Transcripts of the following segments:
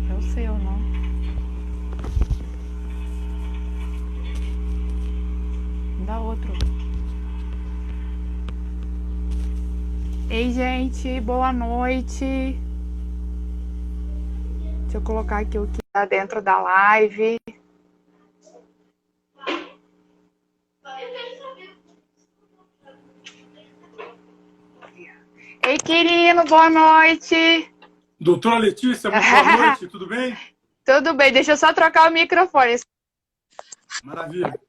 É o seu, não? Dá outro. Ei, gente, boa noite. Deixa eu colocar aqui o que tá dentro da live. Ei, querido, boa noite. Doutora Letícia, muito boa noite, tudo bem? Tudo bem, deixa eu só trocar o microfone. Maravilha.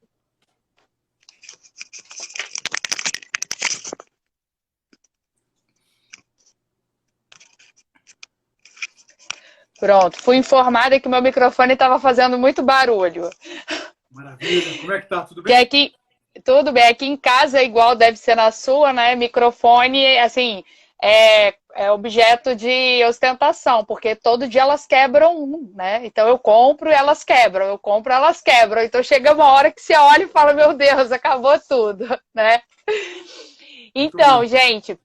Pronto, fui informada que meu microfone estava fazendo muito barulho. Maravilha. Como é que tá? Tudo Que bem? aqui, tudo bem, aqui em casa é igual deve ser na sua, né? Microfone, assim, é objeto de ostentação, porque todo dia elas quebram um, né? Então eu compro e elas quebram, eu compro e elas quebram. Então chega uma hora que você olha e fala, meu Deus, acabou tudo, né? Muito Então, bom. gente,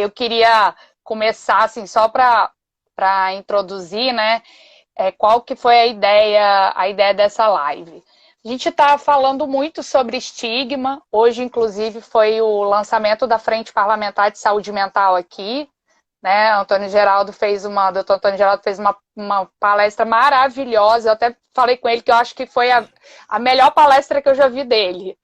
eu queria começar, assim, só para introduzir, né? Qual que foi a ideia dessa live. A gente está falando muito sobre estigma. Hoje, inclusive, foi o lançamento da Frente Parlamentar de Saúde Mental aqui, né? Doutor Antônio Geraldo fez uma palestra maravilhosa. Eu até falei com ele que eu acho que foi a melhor palestra que eu já vi dele.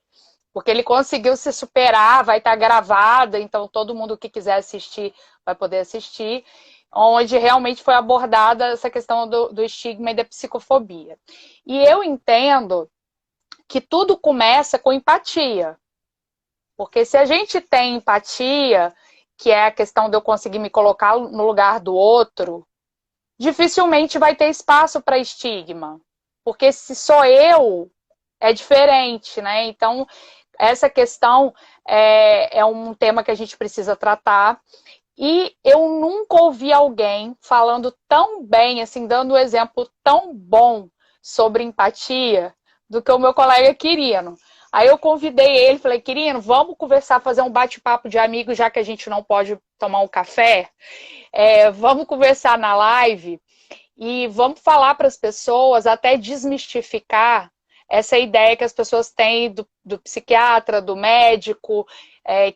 Porque ele conseguiu se superar, vai estar gravada, então todo mundo que quiser assistir vai poder assistir, onde realmente foi abordada essa questão do estigma e da psicofobia. E eu entendo que tudo começa com empatia. Porque se a gente tem empatia, que é a questão de eu conseguir me colocar no lugar do outro, dificilmente vai ter espaço para estigma. Porque se sou eu, é diferente, né? Então, essa questão é um tema que a gente precisa tratar. E eu nunca ouvi alguém falando tão bem, assim, dando um exemplo tão bom sobre empatia do que o meu colega Quirino. Aí eu convidei ele, falei, Quirino, vamos conversar, fazer um bate-papo de amigos, já que a gente não pode tomar um café. Vamos conversar na live e vamos falar para as pessoas, até desmistificar essa ideia que as pessoas têm do psiquiatra, do médico,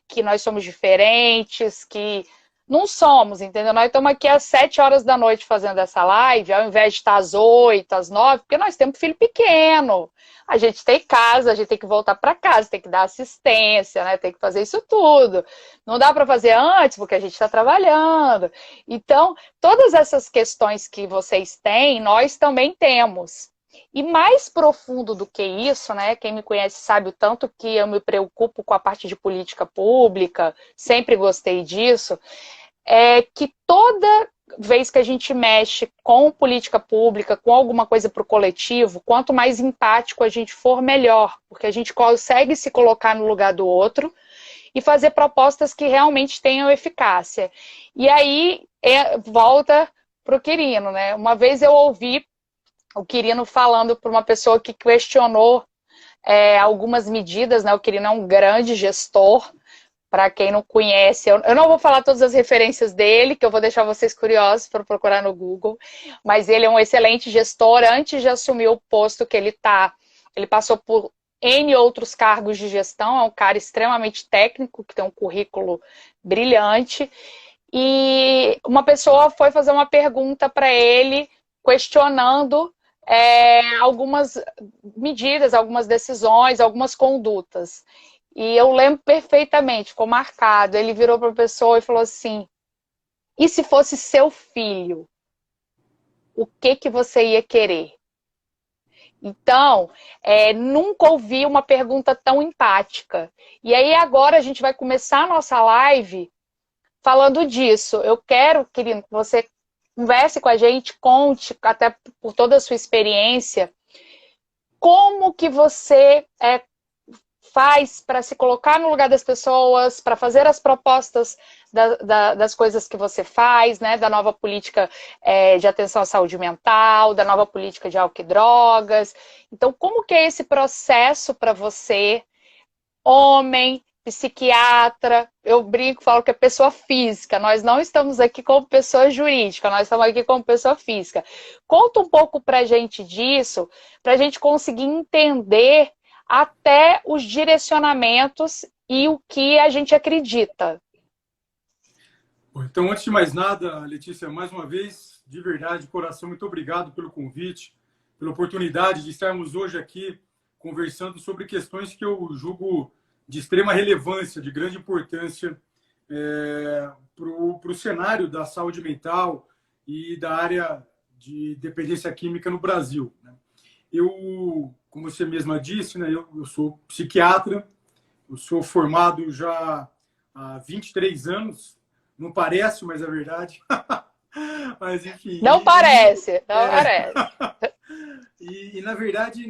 que nós somos diferentes, que não somos, entendeu? Nós estamos aqui às 7 horas da noite fazendo essa live, ao invés de estar às 8, às 9, porque nós temos filho pequeno. A gente tem casa, a gente tem que voltar para casa, tem que dar assistência, né? Tem que fazer isso tudo. Não dá para fazer antes, porque a gente está trabalhando. Então, todas essas questões que vocês têm, nós também temos. E mais profundo do que isso, né? Quem me conhece sabe o tanto que eu me preocupo com a parte de política pública, sempre gostei disso, é que toda vez que a gente mexe com política pública, com alguma coisa para o coletivo, quanto mais empático a gente for, melhor, porque a gente consegue se colocar no lugar do outro e fazer propostas que realmente tenham eficácia. E aí volta para o Quirino, né? Uma vez eu ouvi o Quirino falando para uma pessoa que questionou algumas medidas, né? O Quirino é um grande gestor. Para quem não conhece, eu não vou falar todas as referências dele, que eu vou deixar vocês curiosos para procurar no Google, mas ele é um excelente gestor. Antes de assumir o posto que ele está, ele passou por N outros cargos de gestão, é um cara extremamente técnico, que tem um currículo brilhante, e uma pessoa foi fazer uma pergunta para ele, questionando algumas medidas, algumas decisões, algumas condutas. E eu lembro perfeitamente, ficou marcado. Ele virou para a pessoa e falou assim, e se fosse seu filho, o que você ia querer? Então, nunca ouvi uma pergunta tão empática. E aí agora a gente vai começar a nossa live falando disso. Eu quero, querido, que você converse com a gente, conte, até por toda a sua experiência, como que você faz para se colocar no lugar das pessoas, para fazer as propostas das coisas que você faz, né? Da nova política de atenção à saúde mental, da nova política de álcool e drogas. Então, como que é esse processo para você, homem, psiquiatra? Eu brinco, falo que é pessoa física. Nós não estamos aqui como pessoa jurídica, nós estamos aqui como pessoa física. Conta um pouco para a gente disso, para a gente conseguir entender até os direcionamentos e o que a gente acredita. Então, antes de mais nada, Letícia, mais uma vez, de verdade, de coração, muito obrigado pelo convite, pela oportunidade de estarmos hoje aqui conversando sobre questões que eu julgo de extrema relevância, de grande importância para o cenário da saúde mental e da área de dependência química no Brasil. Eu, como você mesma disse, né, eu sou psiquiatra, eu sou formado já há 23 anos, não parece, mas é verdade. Mas, enfim. Não parece, não parece. E, na verdade,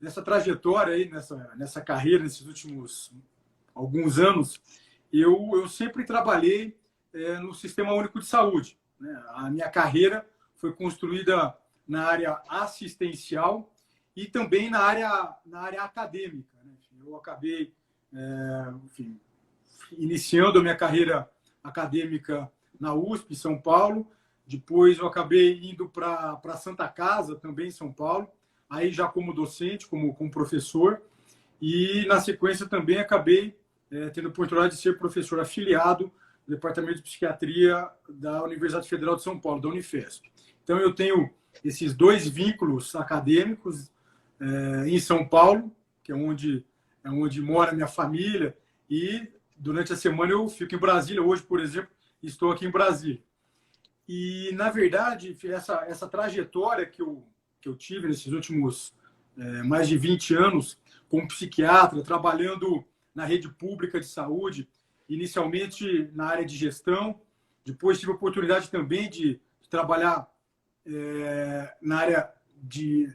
nessa trajetória, aí, nessa carreira, nesses últimos alguns anos, eu sempre trabalhei no Sistema Único de Saúde. Né? A minha carreira foi construída na área assistencial e também na área acadêmica. Né? Eu acabei iniciando a minha carreira acadêmica na USP, São Paulo. Depois eu acabei indo para a Santa Casa, também em São Paulo, aí já como docente, como professor. E, na sequência, também acabei tendo a oportunidade de ser professor afiliado do Departamento de Psiquiatria da Universidade Federal de São Paulo, da Unifesp. Então, eu tenho esses dois vínculos acadêmicos em São Paulo, que é onde mora minha família, e durante a semana eu fico em Brasília. Hoje, por exemplo, estou aqui em Brasília. E, na verdade, essa trajetória que eu tive nesses últimos mais de 20 anos como psiquiatra, trabalhando na rede pública de saúde, inicialmente na área de gestão, depois tive a oportunidade também de trabalhar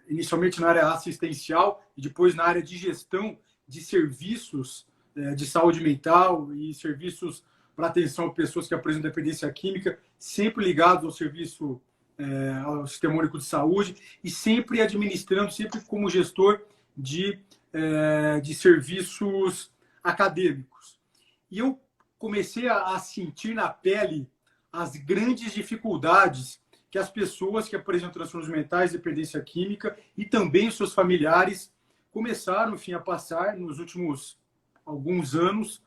inicialmente na área assistencial e depois na área de gestão de serviços de saúde mental e serviços para atenção a pessoas que apresentam dependência química, sempre ligados ao Sistema Único de Saúde e sempre administrando, sempre como gestor de serviços acadêmicos. E eu comecei a sentir na pele as grandes dificuldades que as pessoas que apresentam transtornos mentais, dependência química e também os seus familiares começaram, enfim, a passar nos últimos alguns anos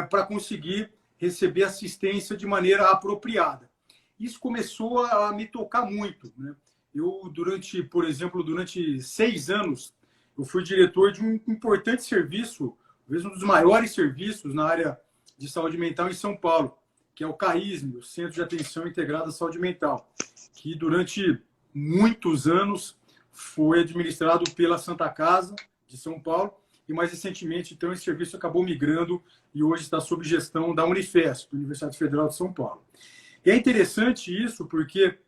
para conseguir receber assistência de maneira apropriada. Isso começou a me tocar muito. Né? Eu, por exemplo, durante 6 anos, eu fui diretor de um importante serviço, talvez um dos maiores serviços na área de saúde mental em São Paulo, que é o CAISM, o Centro de Atenção Integrada à Saúde Mental, que durante muitos anos foi administrado pela Santa Casa de São Paulo e, mais recentemente, então, esse serviço acabou migrando e hoje está sob gestão da Unifesp, Universidade Federal de São Paulo. E é interessante isso porque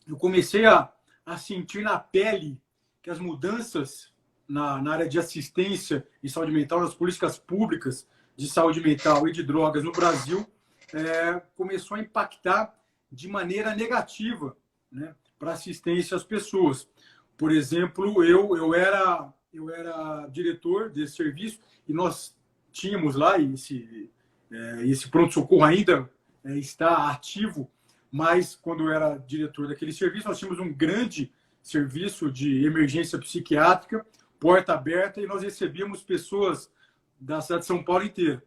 eu comecei a sentir na pele que as mudanças na área de assistência em saúde mental, nas políticas públicas de saúde mental e de drogas no Brasil, começou a impactar de maneira negativa, né, para assistência às pessoas. Por exemplo, eu era diretor desse serviço e nós tínhamos lá, e esse pronto-socorro ainda está ativo, mas quando eu era diretor daquele serviço, nós tínhamos um grande serviço de emergência psiquiátrica, porta aberta, e nós recebíamos pessoas da cidade de São Paulo inteira.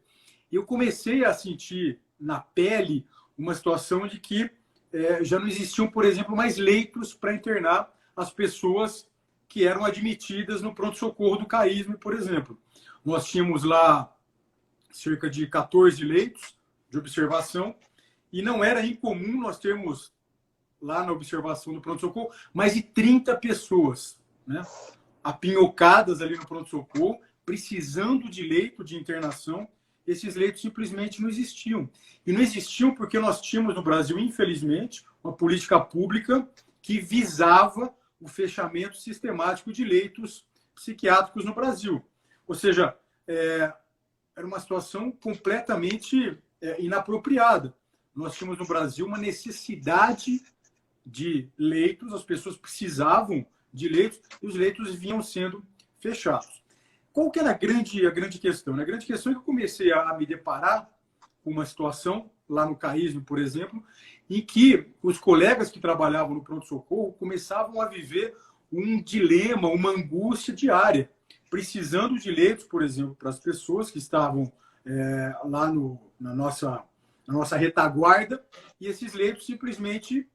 E eu comecei a sentir na pele uma situação de que já não existiam, por exemplo, mais leitos para internar as pessoas que eram admitidas no pronto-socorro do CAISM, por exemplo. Nós tínhamos lá cerca de 14 leitos de observação e não era incomum nós termos lá na observação do pronto-socorro mais de 30 pessoas né, apinhocadas ali no pronto-socorro, precisando de leito de internação. Esses leitos simplesmente não existiam. E não existiam porque nós tínhamos no Brasil, infelizmente, uma política pública que visava o fechamento sistemático de leitos psiquiátricos no Brasil. Ou seja, era uma situação completamente inapropriada. Nós tínhamos no Brasil uma necessidade de leitos, as pessoas precisavam de leitos e os leitos vinham sendo fechados. Qual que era a grande questão? A grande questão é que eu comecei a me deparar com uma situação, lá no CAISM, por exemplo, em que os colegas que trabalhavam no pronto-socorro começavam a viver um dilema, uma angústia diária, precisando de leitos, por exemplo, para as pessoas que estavam lá na nossa retaguarda, e esses leitos simplesmente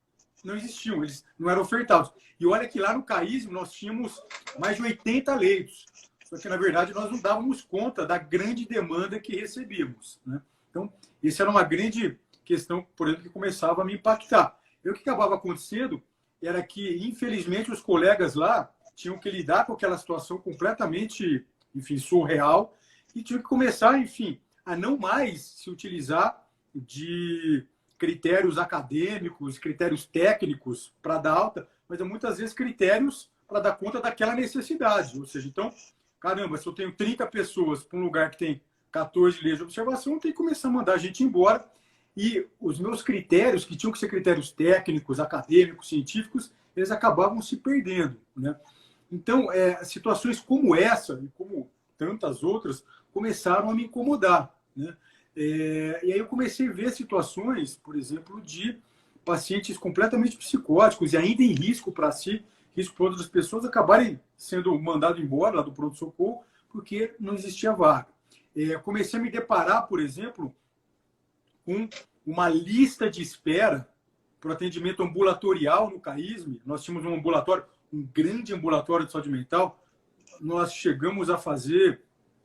não existiam, eles não eram ofertados. E olha que lá no CAISM nós tínhamos mais de 80 leitos, só que, na verdade, nós não dávamos conta da grande demanda que recebíamos, né? Então, essa era uma grande questão, por exemplo, que começava a me impactar. E o que acabava acontecendo era que, infelizmente, os colegas lá tinham que lidar com aquela situação completamente, enfim, surreal, e tinham que começar, enfim, a não mais se utilizar de critérios acadêmicos, critérios técnicos para dar alta, mas muitas vezes critérios para dar conta daquela necessidade. Ou seja, então, caramba, se eu tenho 30 pessoas para um lugar que tem 14 leis de observação, eu tenho que começar a mandar a gente embora. E os meus critérios, que tinham que ser critérios técnicos, acadêmicos, científicos, eles acabavam se perdendo, né? Então, situações como essa, e como tantas outras, começaram a me incomodar, né? E aí eu comecei a ver situações, por exemplo, de pacientes completamente psicóticos e ainda em risco para si, risco para outras pessoas, acabarem sendo mandados embora lá do pronto-socorro porque não existia vaga. Comecei a me deparar, por exemplo, com uma lista de espera para o atendimento ambulatorial no CAISM. Nós tínhamos um ambulatório, um grande ambulatório de saúde mental. Nós chegamos a fazer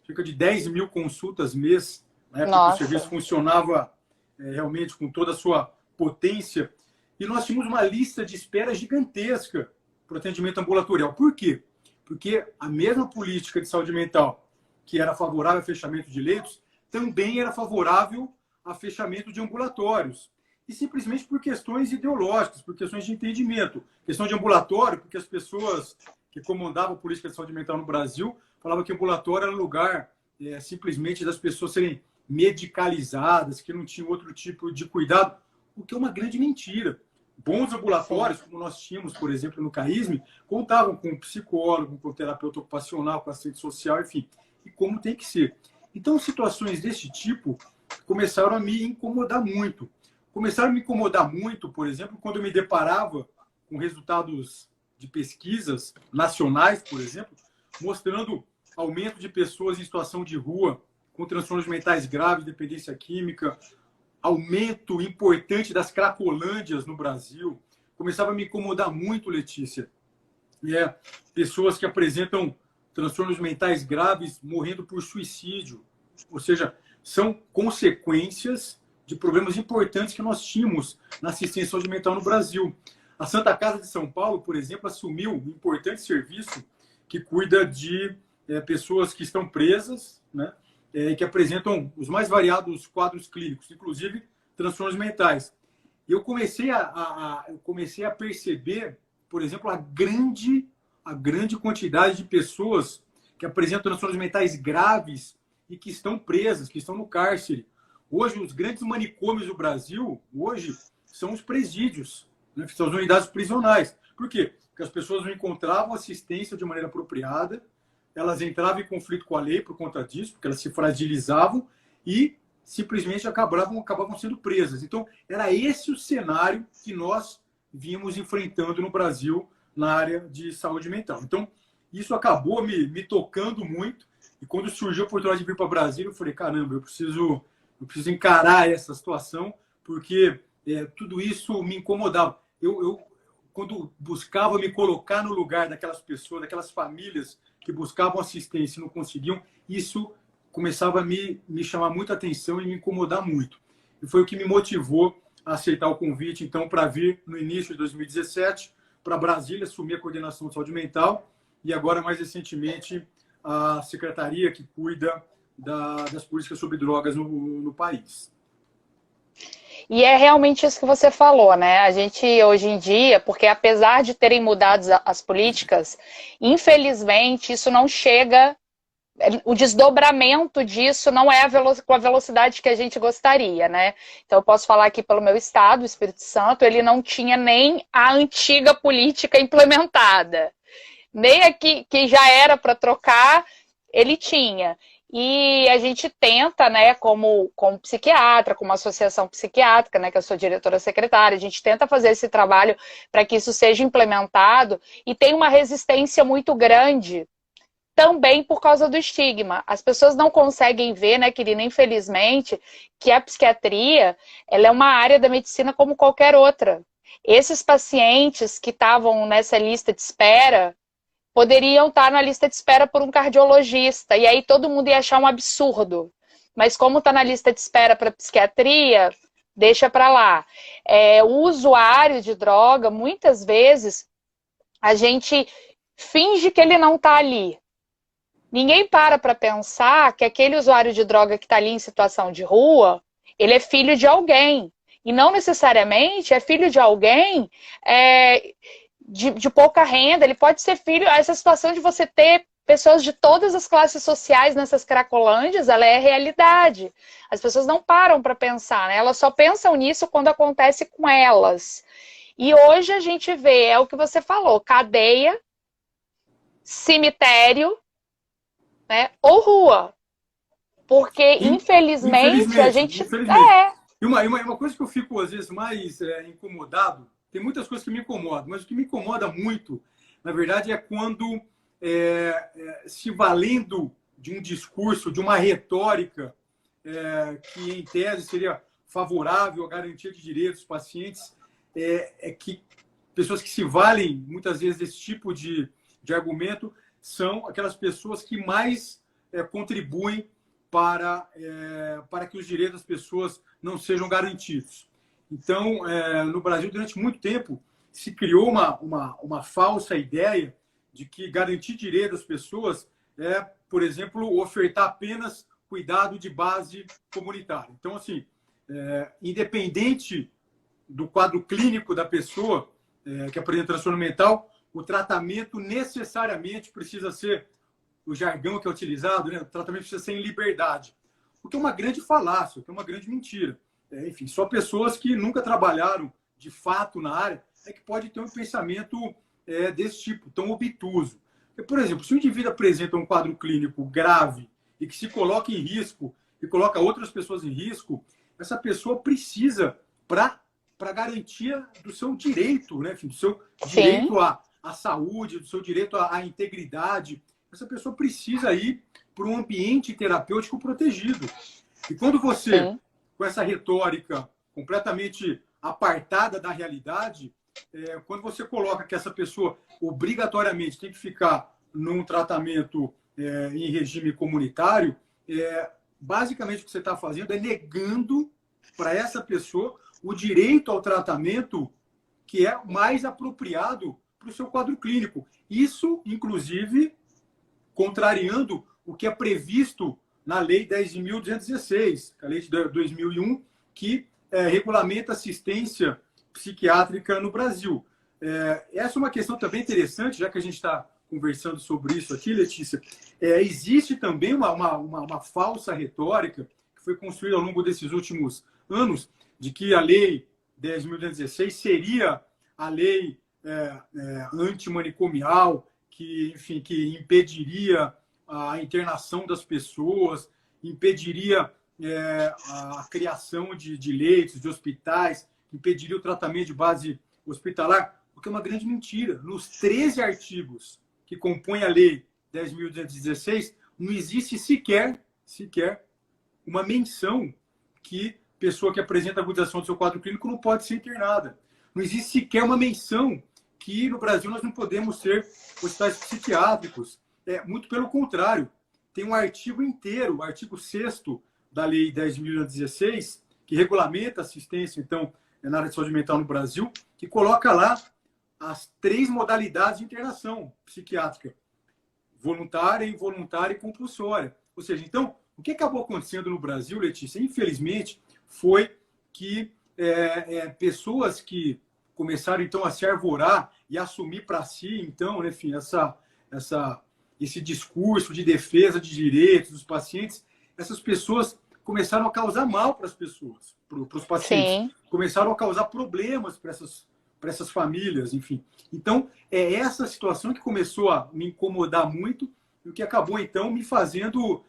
cerca de 10 mil consultas mês, na época que o serviço funcionava realmente com toda a sua potência. E nós tínhamos uma lista de espera gigantesca para o atendimento ambulatorial. Por quê? Porque a mesma política de saúde mental que era favorável ao fechamento de leitos também era favorável a fechamento de ambulatórios. E simplesmente por questões ideológicas, por questões de entendimento. Questão de ambulatório, porque as pessoas que comandavam a política de saúde mental no Brasil falavam que ambulatório era lugar simplesmente das pessoas serem medicalizadas, que não tinham outro tipo de cuidado, o que é uma grande mentira. Bons ambulatórios, como nós tínhamos, por exemplo, no CAISM, contavam com psicólogo, com terapeuta ocupacional, com assistente social, enfim, e como tem que ser. Então, situações desse tipo começaram a me incomodar muito. Começaram a me incomodar muito, por exemplo, quando eu me deparava com resultados de pesquisas nacionais, por exemplo, mostrando aumento de pessoas em situação de rua, com transtornos mentais graves, dependência química, aumento importante das cracolândias no Brasil. Começava a me incomodar muito, Letícia. Pessoas que apresentam transtornos mentais graves morrendo por suicídio. Ou seja, são consequências de problemas importantes que nós tínhamos na assistência à saúde mental no Brasil. A Santa Casa de São Paulo, por exemplo, assumiu um importante serviço que cuida de pessoas que estão presas, né, que apresentam os mais variados quadros clínicos, inclusive transtornos mentais. E eu comecei a perceber, por exemplo, a grande quantidade de pessoas que apresentam transtornos mentais graves e que estão presas, que estão no cárcere. Hoje, os grandes manicômios do Brasil, hoje, são os presídios, né? São as unidades prisionais. Por quê? Porque as pessoas não encontravam assistência de maneira apropriada, elas entravam em conflito com a lei por conta disso, porque elas se fragilizavam e simplesmente acabavam sendo presas. Então, era esse o cenário que nós vínhamos enfrentando no Brasil na área de saúde mental. Então, isso acabou me tocando muito. E quando surgiu a oportunidade de vir para Brasília, eu falei, caramba, eu preciso encarar essa situação, porque tudo isso me incomodava. Eu, quando buscava me colocar no lugar daquelas pessoas, daquelas famílias que buscavam assistência e não conseguiam, isso começava a me chamar muita atenção e me incomodar muito. E foi o que me motivou a aceitar o convite, então, para vir no início de 2017 para Brasília, assumir a coordenação de saúde mental e agora, mais recentemente, a secretaria que cuida das políticas sobre drogas no país. E é realmente isso que você falou, né? A gente, hoje em dia, porque apesar de terem mudado as políticas, infelizmente, isso não chega, o desdobramento disso não é com a velocidade que a gente gostaria, né? Então, eu posso falar aqui pelo meu estado, o Espírito Santo, ele não tinha nem a antiga política implementada. Nem aqui, que já era para trocar, ele tinha. E a gente tenta, né, como psiquiatra, como associação psiquiátrica, né, que eu sou diretora secretária, a gente tenta fazer esse trabalho para que isso seja implementado e tem uma resistência muito grande também por causa do estigma. As pessoas não conseguem ver, né, Quirina, infelizmente, que a psiquiatria, ela é uma área da medicina como qualquer outra. Esses pacientes que estavam nessa lista de espera poderiam estar na lista de espera por um cardiologista, e aí todo mundo ia achar um absurdo. Mas como está na lista de espera para psiquiatria, deixa para lá. O usuário de droga, muitas vezes, a gente finge que ele não está ali. Ninguém para pensar que aquele usuário de droga que está ali em situação de rua, ele é filho de alguém. E não necessariamente é filho de alguém de pouca renda, ele pode ser filho. Essa situação de você ter pessoas de todas as classes sociais nessas cracolândias, ela é realidade. As pessoas não param para pensar, né? Elas só pensam nisso quando acontece com elas. E hoje a gente vê, é o que você falou, cadeia, cemitério, né? Ou rua. Porque, infelizmente, a gente... E uma coisa que eu fico, às vezes, mais incomodado, tem muitas coisas que me incomodam, mas o que me incomoda muito, na verdade, é quando, se valendo de um discurso, de uma retórica que, em tese, seria favorável à garantia de direitos dos pacientes, que pessoas que se valem, muitas vezes, desse tipo de argumento são aquelas pessoas que mais contribuem para que os direitos das pessoas não sejam garantidos. Então, no Brasil, durante muito tempo, se criou uma falsa ideia de que garantir direitos das pessoas é, por exemplo, ofertar apenas cuidado de base comunitária. Então, assim, independente do quadro clínico da pessoa que apresenta transtorno mental, o tratamento necessariamente precisa ser, o jargão que é utilizado, né? O tratamento precisa ser em liberdade. O que é uma grande falácia, o que é uma grande mentira. Enfim, só pessoas que nunca trabalharam de fato na área é que pode ter um pensamento desse tipo, tão obtuso. Por exemplo, se o indivíduo apresenta um quadro clínico grave e que se coloca em risco e coloca outras pessoas em risco, essa pessoa precisa, para garantia do seu direito, né? Enfim, do seu direito à saúde, do seu direito à integridade, essa pessoa precisa ir para um ambiente terapêutico protegido. E quando você, com essa retórica completamente apartada da realidade, quando você coloca que essa pessoa obrigatoriamente tem que ficar num tratamento em regime comunitário, basicamente o que você está fazendo é negando para essa pessoa o direito ao tratamento que é mais apropriado para o seu quadro clínico. Isso, inclusive, contrariando o que é previsto na Lei 10.216, a Lei de 2001, que regulamenta assistência psiquiátrica no Brasil. Essa é uma questão também interessante, já que a gente está conversando sobre isso aqui, Letícia. Existe também uma falsa retórica que foi construída ao longo desses últimos anos, de que a Lei 10.216 seria a lei antimanicomial, que, enfim, que impediria a internação das pessoas, impediria a criação de leitos, de hospitais, impediria o tratamento de base hospitalar, o que é uma grande mentira. Nos 13 artigos que compõem a Lei 10.216, não existe sequer uma menção que pessoa que apresenta agudização do seu quadro clínico não pode ser internada. Não existe sequer uma menção que no Brasil nós não podemos ter hospitais psiquiátricos. Muito pelo contrário. Tem um artigo inteiro, o artigo 6º da Lei 10.216, que regulamenta a assistência, então, na área de saúde mental no Brasil, que coloca lá as 3 modalidades de internação psiquiátrica. voluntária, involuntária e compulsória. Ou seja, então, o que acabou acontecendo no Brasil, Letícia, infelizmente, foi que pessoas que começaram, então, a se arvorar e assumir para si, então, enfim, esse discurso de defesa de direitos dos pacientes, essas pessoas começaram a causar mal para as pessoas, para os pacientes. Sim. Começaram a causar problemas para essas famílias, enfim. Então, é essa situação que começou a me incomodar muito e o que acabou, então, me fazendo,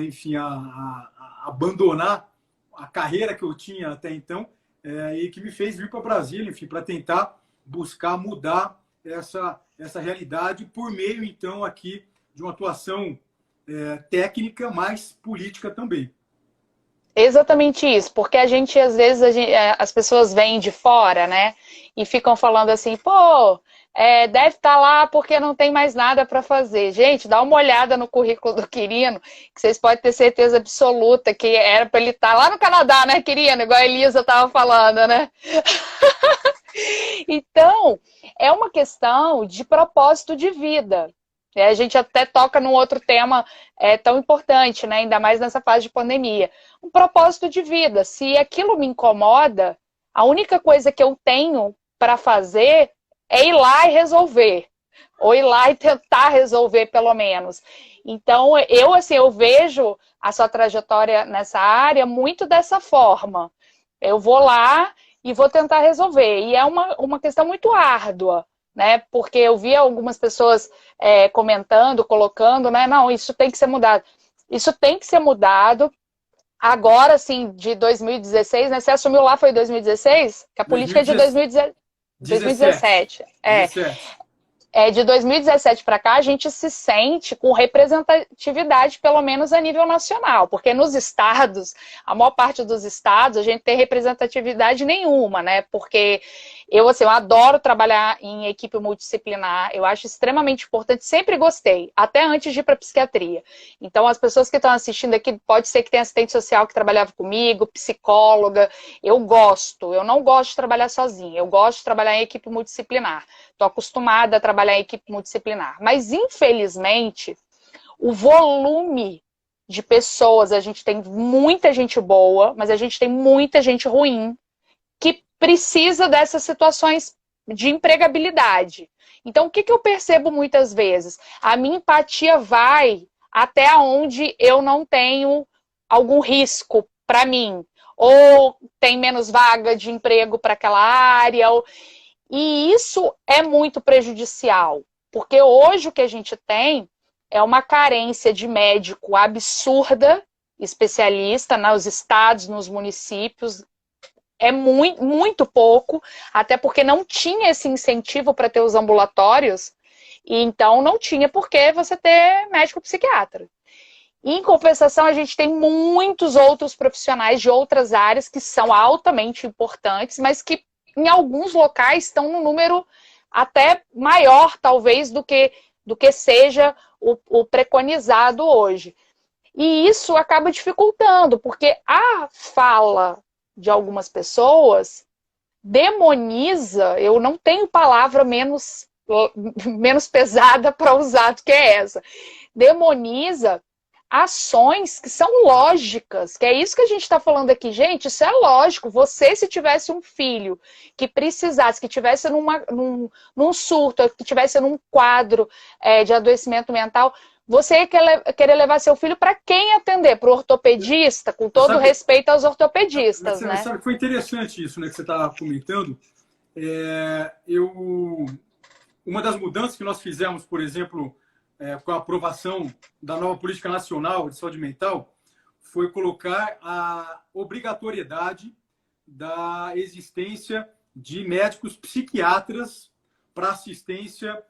enfim, a abandonar a carreira que eu tinha até então e que me fez vir para Brasília, enfim, para tentar buscar mudar essa realidade por meio, então, aqui de uma atuação técnica, mas política também. Exatamente isso, porque a gente, às vezes, as pessoas vêm de fora, né, e ficam falando assim, pô, deve estar lá porque não tem mais nada para fazer. Gente, dá uma olhada no currículo do Quirino, que vocês podem ter certeza absoluta que era para ele estar lá no Canadá, né, Quirino? Igual a Elisa estava falando, né? Então, é uma questão de propósito de vida. A gente até toca num outro tema tão importante, né? Ainda mais nessa fase de pandemia. Um propósito de vida. Se aquilo me incomoda, a única coisa que eu tenho para fazer é ir lá e resolver. Ou ir lá e tentar resolver, pelo menos. Então, eu vejo a sua trajetória nessa área muito dessa forma. Eu vou lá e vou tentar resolver. E é uma questão muito árdua, né? Porque eu vi algumas pessoas comentando, colocando, né? Não, isso tem que ser mudado. Isso tem que ser mudado. Agora, assim, de 2016, né? Você assumiu lá, foi 2016? Que a política é de 2017. 17. De 2017 para cá, a gente se sente com representatividade, pelo menos a nível nacional, porque nos estados, a maior parte dos estados, a gente tem representatividade nenhuma, né? Porque eu adoro trabalhar em equipe multidisciplinar, eu acho extremamente importante, sempre gostei, até antes de ir para psiquiatria. Então, as pessoas que estão assistindo aqui, pode ser que tenha assistente social que trabalhava comigo, psicóloga, eu não gosto de trabalhar sozinha, eu gosto de trabalhar em equipe multidisciplinar. Estou acostumada a trabalhar em equipe multidisciplinar. Mas, infelizmente, o volume de pessoas, a gente tem muita gente boa, mas a gente tem muita gente ruim que precisa dessas situações de empregabilidade. Então, o que eu percebo muitas vezes? A minha empatia vai até onde eu não tenho algum risco para mim. Ou tem menos vaga de emprego para aquela área, e isso é muito prejudicial, porque hoje o que a gente tem é uma carência de médico absurda, especialista nos estados, nos municípios, é muito, muito pouco, até porque não tinha esse incentivo para ter os ambulatórios, e então não tinha por que você ter médico psiquiatra. Em compensação, a gente tem muitos outros profissionais de outras áreas que são altamente importantes, mas que em alguns locais estão num número até maior, talvez, do que seja o preconizado hoje. E isso acaba dificultando, porque a fala de algumas pessoas demoniza, eu não tenho palavra menos pesada para usar do que essa, demoniza ações que são lógicas, que é isso que a gente está falando aqui. Gente, isso é lógico. Você, se tivesse um filho que precisasse, que tivesse num surto, que tivesse num quadro de adoecimento mental, você ia querer levar seu filho para quem atender? Para o ortopedista, com todo respeito aos ortopedistas, né? Sabe que foi interessante isso, né, que você está comentando. Uma das mudanças que nós fizemos, por exemplo, com a aprovação da nova Política Nacional de Saúde Mental, foi colocar a obrigatoriedade da existência de médicos psiquiatras para assistência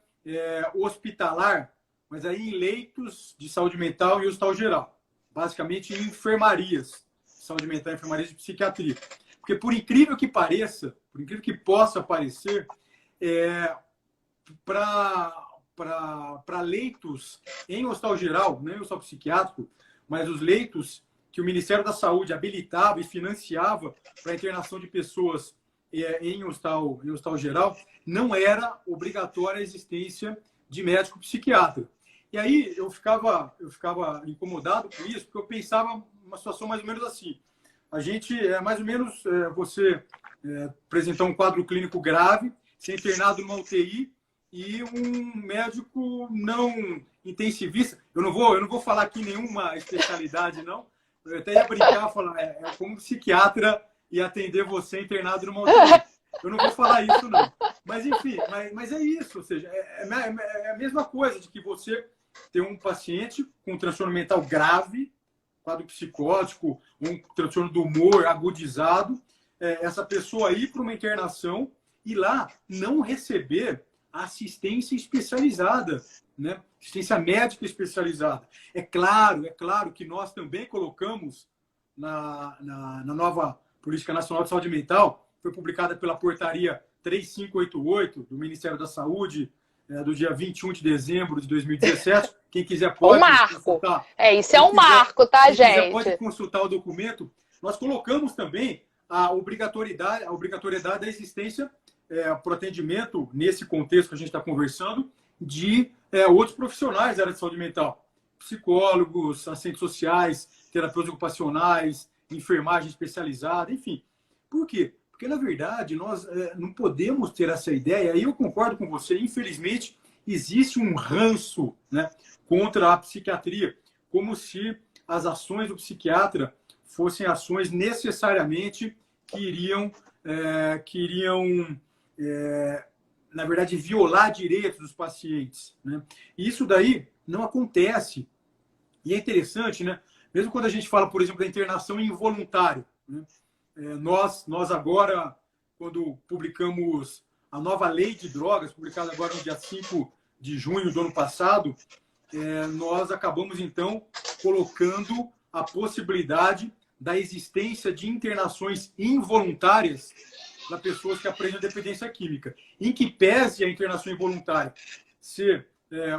hospitalar, mas aí em leitos de saúde mental e hospital geral. Basicamente em enfermarias de saúde mental e enfermarias de psiquiatria. Porque por incrível que pareça, por incrível que possa parecer, para leitos em hospital geral, não em hospital psiquiátrico, mas os leitos que o Ministério da Saúde habilitava e financiava para a internação de pessoas em hospital geral, não era obrigatória a existência de médico psiquiatra. E aí eu ficava incomodado com isso, porque eu pensava uma situação mais ou menos assim. A gente, mais ou menos, você apresentar um quadro clínico grave, ser internado numa UTI e um médico não intensivista. Eu não vou falar aqui nenhuma especialidade, não. Eu até ia brincar, falar, como um psiquiatra e atender você internado numa UTI. Eu não vou falar isso, não. Mas, enfim, mas é isso. Ou seja, é a mesma coisa de que você tem um paciente com um transtorno mental grave, quadro psicótico, um transtorno do humor agudizado, essa pessoa ir para uma internação e lá não receber assistência especializada, né? Assistência médica especializada. É claro que nós também colocamos na nova Política Nacional de Saúde Mental, foi publicada pela portaria 3588 do Ministério da Saúde, do dia 21 de dezembro de 2017. Quem quiser pode consultar. Isso é um marco, tá, gente? Quem quiser pode consultar o documento. Nós colocamos também a obrigatoriedade da existência para o atendimento, nesse contexto que a gente está conversando, de outros profissionais da área de saúde mental. Psicólogos, assistentes sociais, terapeutas ocupacionais, enfermagem especializada, enfim. Por quê? Porque, na verdade, nós não podemos ter essa ideia, e eu concordo com você, infelizmente, existe um ranço, né, contra a psiquiatria, como se as ações do psiquiatra fossem ações necessariamente que iriam na verdade, violar direitos dos pacientes, né? E isso daí não acontece. E é interessante, né? Mesmo quando a gente fala, por exemplo, da internação involuntária, né? Nós agora, quando publicamos a nova lei de drogas, publicada agora no dia 5 de junho do ano passado, nós acabamos, então, colocando a possibilidade da existência de internações involuntárias para pessoas que apresentam dependência química, em que pese a internação involuntária ser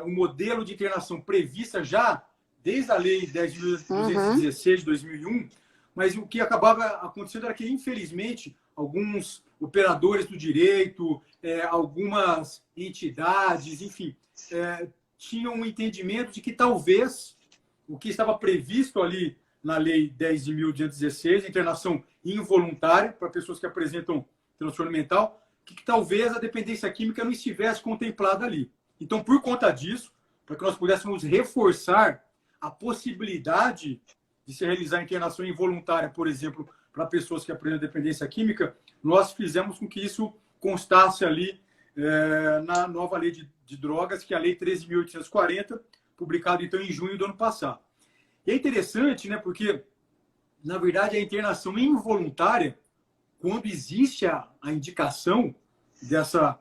um modelo de internação prevista já desde a Lei 10.216 de 2001, mas o que acabava acontecendo era que, infelizmente, alguns operadores do direito, algumas entidades, enfim, tinham um entendimento de que talvez o que estava previsto ali na Lei 10.216, internação involuntária para pessoas que apresentam transtorno mental, que talvez a dependência química não estivesse contemplada ali. Então, por conta disso, para que nós pudéssemos reforçar a possibilidade de se realizar internação involuntária, por exemplo, para pessoas que apresentam dependência química, nós fizemos com que isso constasse ali na nova lei de drogas, que é a Lei 13.840, publicada então em junho do ano passado. E é interessante, né, porque, na verdade, a internação involuntária, quando existe a indicação dessa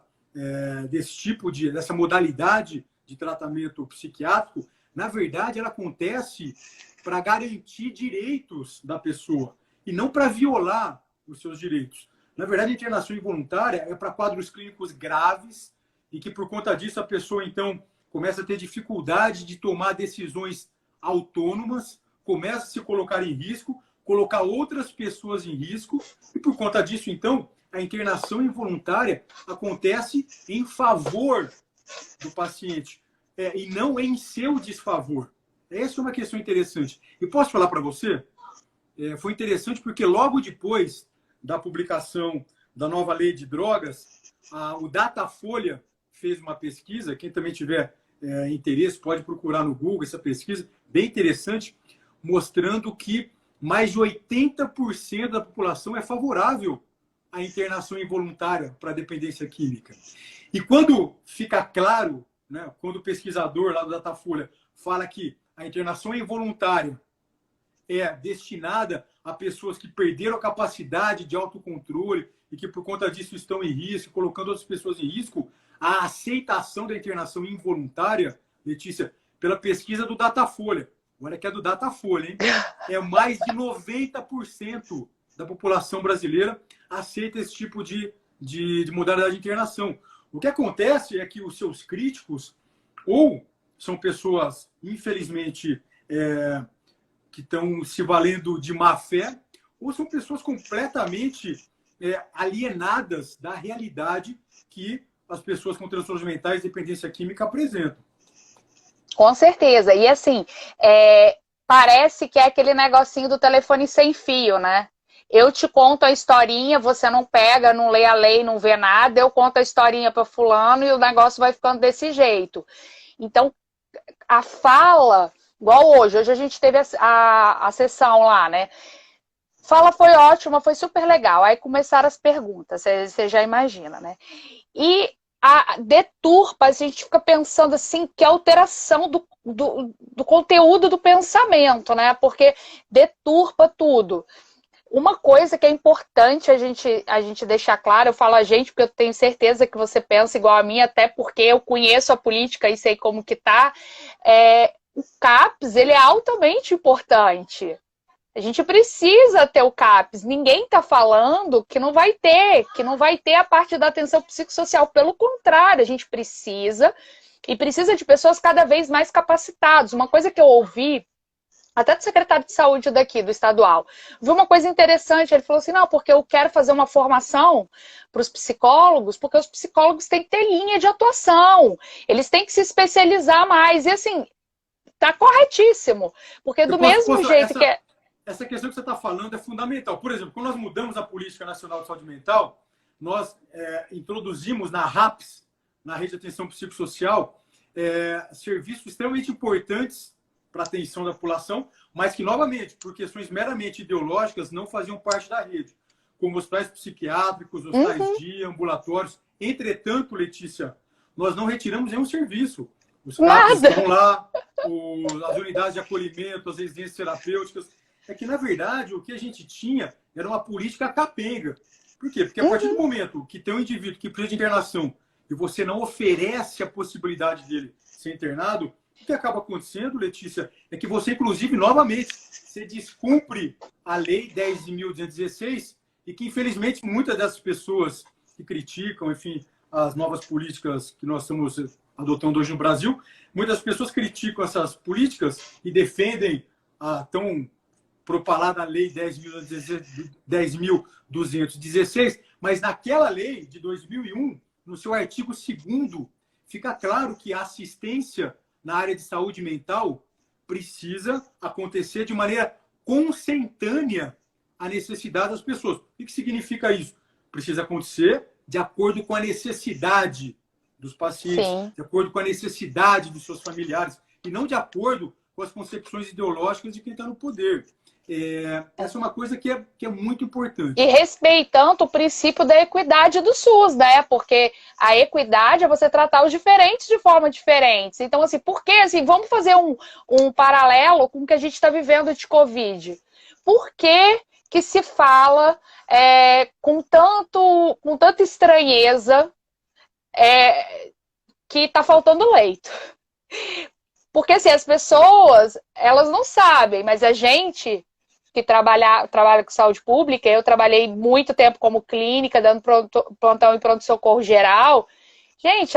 modalidade de tratamento psiquiátrico, na verdade, ela acontece para garantir direitos da pessoa e não para violar os seus direitos. Na verdade, a internação involuntária é para quadros clínicos graves e que, por conta disso, a pessoa, então, começa a ter dificuldade de tomar decisões autônomas, começa a se colocar em risco, colocar outras pessoas em risco, e por conta disso, então, a internação involuntária acontece em favor do paciente e não em seu desfavor. Essa é uma questão interessante. E posso falar para você? Foi interessante porque logo depois da publicação da nova lei de drogas, o Datafolha fez uma pesquisa, quem também tiver interesse pode procurar no Google essa pesquisa, bem interessante, mostrando que mais de 80% da população é favorável à internação involuntária para dependência química. E quando fica claro, né, quando o pesquisador lá do Datafolha fala que a internação involuntária é destinada a pessoas que perderam a capacidade de autocontrole e que, por conta disso, estão em risco, colocando outras pessoas em risco, a aceitação da internação involuntária, Letícia, pela pesquisa do Datafolha, olha que é do Datafolha, hein? É mais de 90% da população brasileira aceita esse tipo de modalidade de internação. O que acontece é que os seus críticos ou são pessoas, infelizmente, que estão se valendo de má fé, ou são pessoas completamente alienadas da realidade que as pessoas com transtornos mentais e dependência química apresentam. Com certeza. E assim, parece que é aquele negocinho do telefone sem fio, né? Eu te conto a historinha, você não pega, não lê a lei, não vê nada, eu conto a historinha para fulano e o negócio vai ficando desse jeito. Então, a fala, igual hoje a gente teve a sessão lá, né? Fala foi ótima, foi super legal. Aí começaram as perguntas, você já imagina, né? E a deturpa, a gente fica pensando assim, que é alteração do conteúdo do pensamento, né? Porque deturpa tudo. Uma coisa que é importante a gente deixar claro, eu falo a gente porque eu tenho certeza que você pensa igual a mim, até porque eu conheço a política e sei como que tá, o CAPES, ele é altamente importante. A gente precisa ter o CAPES. Ninguém está falando que não vai ter a parte da atenção psicossocial. Pelo contrário, a gente precisa, e precisa de pessoas cada vez mais capacitadas. Uma coisa que eu ouvi até do secretário de saúde daqui, do estadual, viu uma coisa interessante, ele falou assim, não, porque eu quero fazer uma formação para os psicólogos, porque os psicólogos têm que ter linha de atuação, eles têm que se especializar mais, e assim, tá corretíssimo, porque do mesmo jeito que... Essa questão que você está falando é fundamental. Por exemplo, quando nós mudamos a Política Nacional de Saúde Mental, nós introduzimos na RAPS, na Rede de Atenção Psicossocial, serviços extremamente importantes para a atenção da população, mas que, novamente, por questões meramente ideológicas, não faziam parte da rede, como hospitais psiquiátricos, hospitais dia, ambulatórios. Entretanto, Letícia, nós não retiramos nenhum serviço. Os CAPs estão lá, as unidades de acolhimento, as residências terapêuticas. É que, na verdade, o que a gente tinha era uma política capenga. Por quê? Porque a partir do momento que tem um indivíduo que precisa de internação e você não oferece a possibilidade dele ser internado, o que acaba acontecendo, Letícia, é que você, inclusive, novamente, você descumpre a Lei 10.216 e que, infelizmente, muitas dessas pessoas que criticam, enfim, as novas políticas que nós estamos adotando hoje no Brasil, muitas pessoas criticam essas políticas e defendem a tão propalada Lei 10.216, mas naquela lei de 2001, no seu artigo 2º, fica claro que a assistência na área de saúde mental precisa acontecer de maneira consentânea à necessidade das pessoas. O que significa isso? Precisa acontecer de acordo com a necessidade dos pacientes, sim, de acordo com a necessidade dos seus familiares, e não de acordo com as concepções ideológicas de quem está no poder. Essa é uma coisa que é muito importante. E respeitando o princípio da equidade do SUS, né? Porque a equidade é você tratar os diferentes de forma diferente. Então, assim, por que, assim, vamos fazer um paralelo com o que a gente está vivendo de Covid. Por que se fala com tanta estranheza que está faltando leito? Porque, assim, as pessoas, elas não sabem, mas a gente que trabalha com saúde pública, eu trabalhei muito tempo como clínica, dando plantão e pronto-socorro geral. Gente,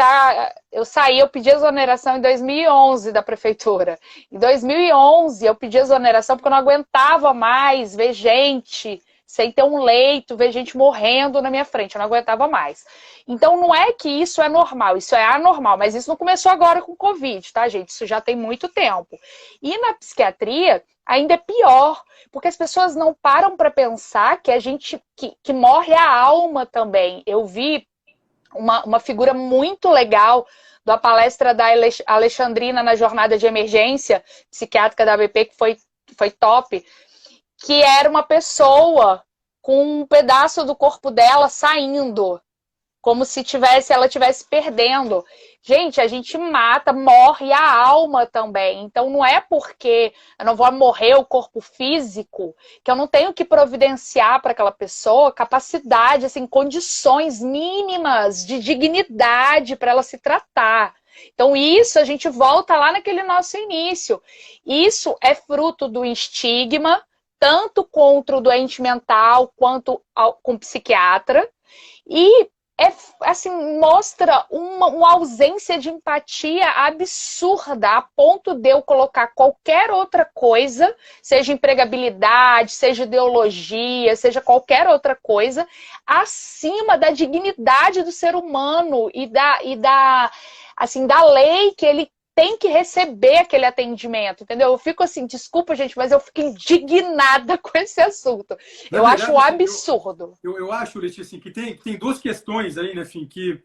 eu pedi exoneração em 2011 da prefeitura. Em 2011 eu pedi exoneração porque eu não aguentava mais ver gente sem ter um leito, ver gente morrendo na minha frente, eu não aguentava mais. Então não é que isso é normal, isso é anormal, mas isso não começou agora com o Covid, tá, gente? Isso já tem muito tempo. E na psiquiatria ainda é pior, porque as pessoas não param para pensar que a gente que morre a alma também. Eu vi uma figura muito legal da palestra da Alexandrina na jornada de emergência psiquiátrica da ABP, que foi top, que era uma pessoa com um pedaço do corpo dela saindo, como se ela estivesse perdendo. Gente, a gente mata, morre a alma também. Então não é porque eu não vou morrer o corpo físico que eu não tenho que providenciar para aquela pessoa capacidade, assim, condições mínimas de dignidade para ela se tratar. Então isso a gente volta lá naquele nosso início. Isso é fruto do estigma, tanto contra o doente mental quanto com o psiquiatra. E assim, mostra uma ausência de empatia absurda, a ponto de eu colocar qualquer outra coisa, seja empregabilidade, seja ideologia, seja qualquer outra coisa, acima da dignidade do ser humano e da lei que ele tem que receber aquele atendimento, entendeu? Eu fico assim, desculpa, gente, mas eu fico indignada com esse assunto. Eu acho um absurdo. Eu acho, Letícia, assim, que tem duas questões aí, né, enfim, que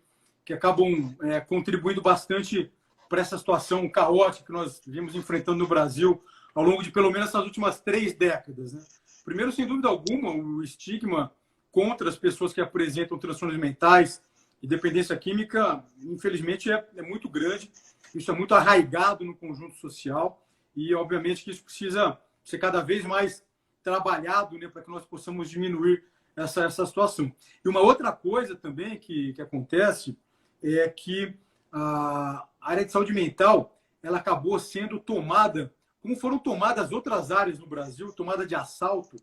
acabam contribuindo bastante para essa situação caótica que nós vimos enfrentando no Brasil ao longo de pelo menos essas últimas 3 décadas, né? Primeiro, sem dúvida alguma, o estigma contra as pessoas que apresentam transtornos mentais e dependência química, infelizmente, é muito grande. Isso é muito arraigado no conjunto social e, obviamente, que isso precisa ser cada vez mais trabalhado, né, para que nós possamos diminuir essa situação. E uma outra coisa também que acontece é que a área de saúde mental ela acabou sendo tomada, como foram tomadas outras áreas no Brasil, tomada de assalto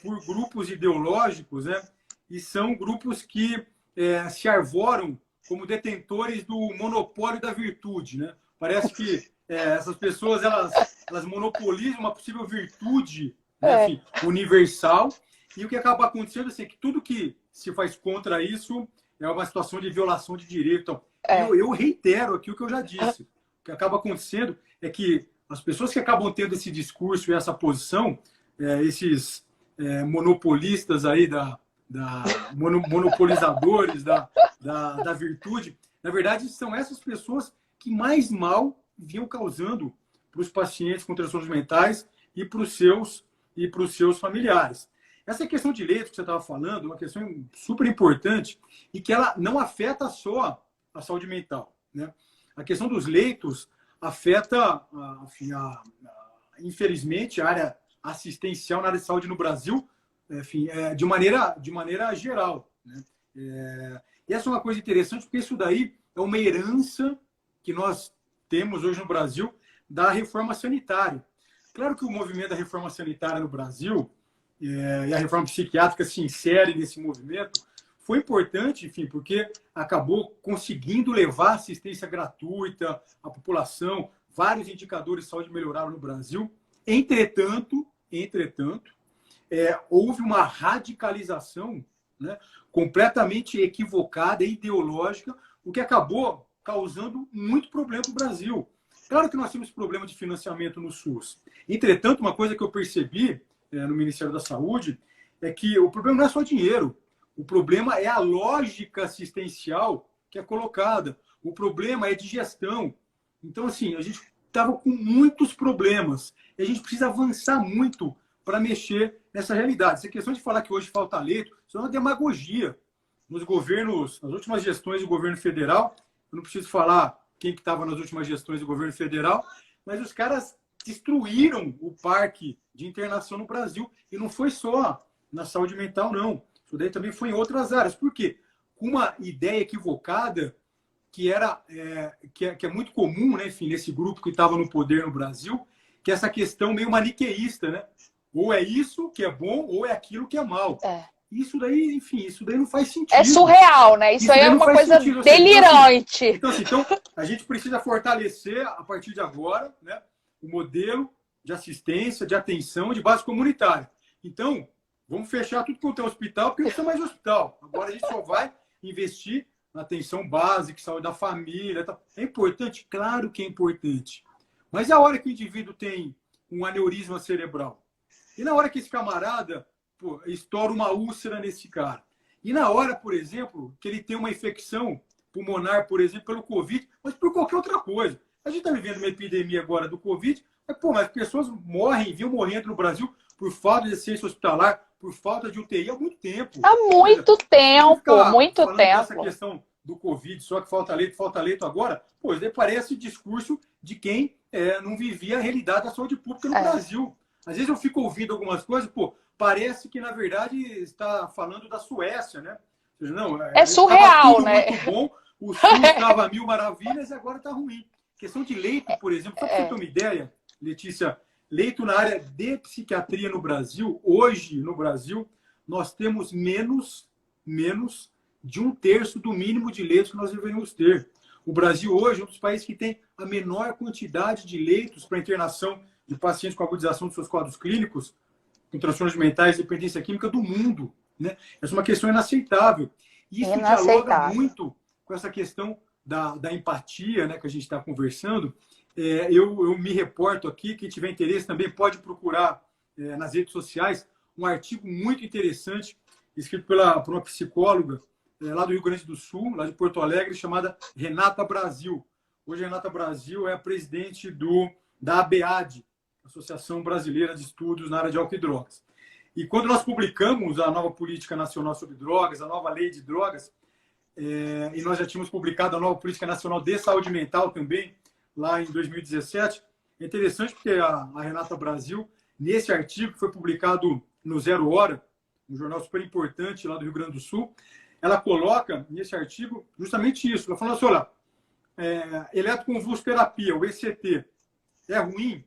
por grupos ideológicos, né? E são grupos que se arvoram como detentores do monopólio da virtude, né? Parece que essas pessoas elas monopolizam uma possível virtude, né, enfim, universal, e o que acaba acontecendo assim, é que tudo que se faz contra isso é uma situação de violação de direito. Então, eu reitero aqui o que eu já disse. O que acaba acontecendo é que as pessoas que acabam tendo esse discurso e essa posição, esses monopolistas aí monopolizadores da virtude, na verdade, são essas pessoas que mais mal vinham causando para os pacientes com transtornos mentais e para os seus familiares. Essa questão de leito que você estava falando é uma questão super importante e que ela não afeta só a saúde mental, né? A questão dos leitos afeta, infelizmente, a área assistencial na área de saúde no Brasil, enfim, de maneira geral, né? E essa é uma coisa interessante, porque isso daí é uma herança que nós temos hoje no Brasil da reforma sanitária. Claro que o movimento da reforma sanitária no Brasil e a reforma psiquiátrica se insere nesse movimento, foi importante, enfim, porque acabou conseguindo levar assistência gratuita à população, vários indicadores de saúde melhoraram no Brasil. Entretanto, houve uma radicalização, né, completamente equivocada e ideológica, o que acabou causando muito problema para o Brasil. Claro que nós temos problema de financiamento no SUS. Entretanto, uma coisa que eu percebi no Ministério da Saúde é que o problema não é só dinheiro. O problema é a lógica assistencial que é colocada. O problema é de gestão. Então, assim, a gente estava com muitos problemas. E a gente precisa avançar muito para mexer nessa realidade. Essa questão de falar que hoje falta leito, isso é uma demagogia. Nos governos, nas últimas gestões do governo federal, eu não preciso falar quem que estava nas últimas gestões do governo federal, mas os caras destruíram o parque de internação no Brasil. E não foi só na saúde mental, não. Isso daí também foi em outras áreas. Por quê? Com uma ideia equivocada que é muito comum, né, enfim, nesse grupo que estava no poder no Brasil, que é essa questão meio maniqueísta, né? Ou é isso que é bom, ou é aquilo que é mal. Isso daí, enfim, isso daí não faz sentido. É surreal, né? Isso aí é uma coisa delirante. Então, a gente precisa fortalecer, a partir de agora, né, o modelo de assistência, de atenção, de base comunitária. Então, vamos fechar tudo quanto é hospital, porque não precisa mais hospital. Agora a gente só vai investir na atenção básica, saúde da família. Tá? É importante? Claro que é importante. Mas a hora que o indivíduo tem um aneurisma cerebral? E na hora que esse camarada estoura uma úlcera nesse cara? E na hora, por exemplo, que ele tem uma infecção pulmonar, por exemplo, pelo Covid, mas por qualquer outra coisa. A gente está vivendo uma epidemia agora do Covid, mas pessoas vinham morrendo no Brasil por falta de assistência hospitalar, por falta de UTI há muito tempo. Há muito tempo, muito tempo. Essa questão do Covid, só que falta leito agora, isso daí parece discurso de quem não vivia a realidade da saúde pública no Brasil. Às vezes eu fico ouvindo algumas coisas, parece que, na verdade, está falando da Suécia, né? Ou seja, não, é surreal, tudo né? muito bom, o SUS estava a 1000 maravilhas e agora está ruim. Questão de leito, por exemplo, só para você ter uma ideia, Letícia, leito na área de psiquiatria no Brasil, hoje no Brasil, nós temos menos de 1/3 do mínimo de leitos que nós deveríamos ter. O Brasil hoje é um dos países que tem a menor quantidade de leitos para internação de pacientes com agudização dos seus quadros clínicos, com transtornos mentais e dependência química do mundo, né? Essa é uma questão inaceitável. E isso dialoga muito com essa questão da empatia, né, que a gente está conversando, eu me reporto aqui, quem tiver interesse também pode procurar nas redes sociais um artigo muito interessante, escrito por uma psicóloga lá do Rio Grande do Sul, lá de Porto Alegre, chamada Renata Brasil. Hoje a Renata Brasil é a presidente da ABAD, Associação Brasileira de Estudos na área de álcool e drogas. E quando nós publicamos a nova Política Nacional sobre Drogas, a nova Lei de Drogas, e nós já tínhamos publicado a nova Política Nacional de Saúde Mental também, lá em 2017, é interessante porque a Renata Brasil, nesse artigo que foi publicado no Zero Hora, um jornal super importante lá do Rio Grande do Sul, ela coloca nesse artigo justamente isso. Ela fala assim, olha, eletroconvulsoterapia, o ECT, é ruim?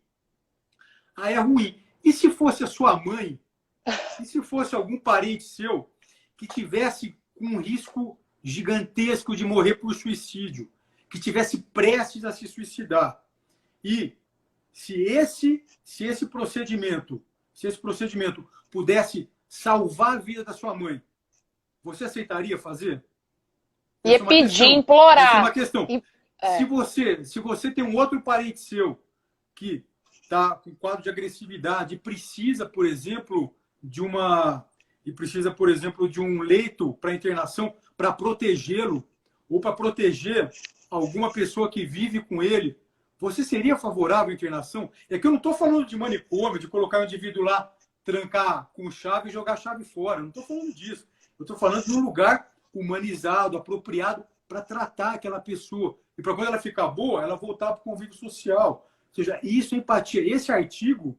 Ah, é ruim. E se fosse a sua mãe? E se fosse algum parente seu que tivesse um risco gigantesco de morrer por suicídio, que tivesse prestes a se suicidar? E se esse procedimento pudesse salvar a vida da sua mãe, você aceitaria fazer? Ia pedir, implorar. Essa é uma questão. Se você tem um outro parente seu que está com quadro de agressividade e precisa, por exemplo, de um leito para internação para protegê-lo ou para proteger alguma pessoa que vive com ele, você seria favorável à internação? É que eu não estou falando de manicômio, de colocar o indivíduo lá, trancar com chave e jogar a chave fora. Eu não estou falando disso. Eu estou falando de um lugar humanizado, apropriado para tratar aquela pessoa. E para quando ela ficar boa, ela voltar para o convívio social. Ou seja, isso é empatia. Esse artigo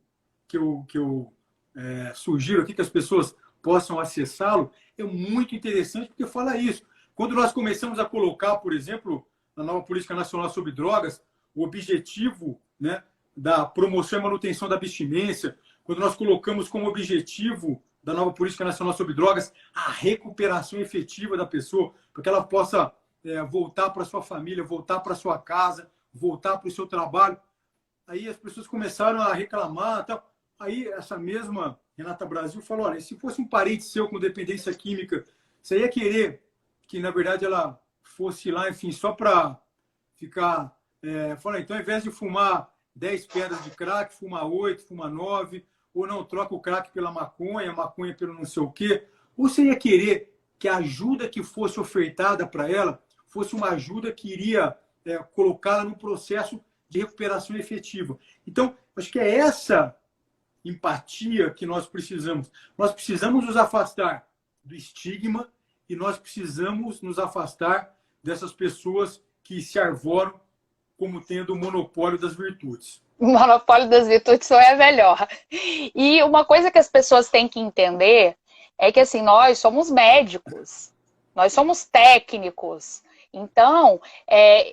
que eu sugiro aqui que as pessoas possam acessá-lo é muito interessante porque fala isso. Quando nós começamos a colocar, por exemplo, na nova Política Nacional sobre Drogas, o objetivo, né, da promoção e manutenção da abstinência, quando nós colocamos como objetivo da nova Política Nacional sobre Drogas a recuperação efetiva da pessoa, para que ela possa voltar para sua família, voltar para sua casa, voltar para o seu trabalho. Aí as pessoas começaram a reclamar. Tal. Aí essa mesma Renata Brasil falou, olha, se fosse um parente seu com dependência química, você ia querer que, na verdade, ela fosse lá, enfim, só para ficar... Fala, então, ao invés de fumar 10 pedras de crack, fuma 8, fuma 9, ou não, troca o crack pela maconha, a maconha pelo não sei o quê. Ou você ia querer que a ajuda que fosse ofertada para ela fosse uma ajuda que iria colocá-la num processo de recuperação efetiva. Então, acho que é essa empatia que nós precisamos. Nós precisamos nos afastar do estigma e nós precisamos nos afastar dessas pessoas que se arvoram como tendo o monopólio das virtudes. O monopólio das virtudes só é melhor. E uma coisa que as pessoas têm que entender é que assim, nós somos médicos, nós somos técnicos. Então,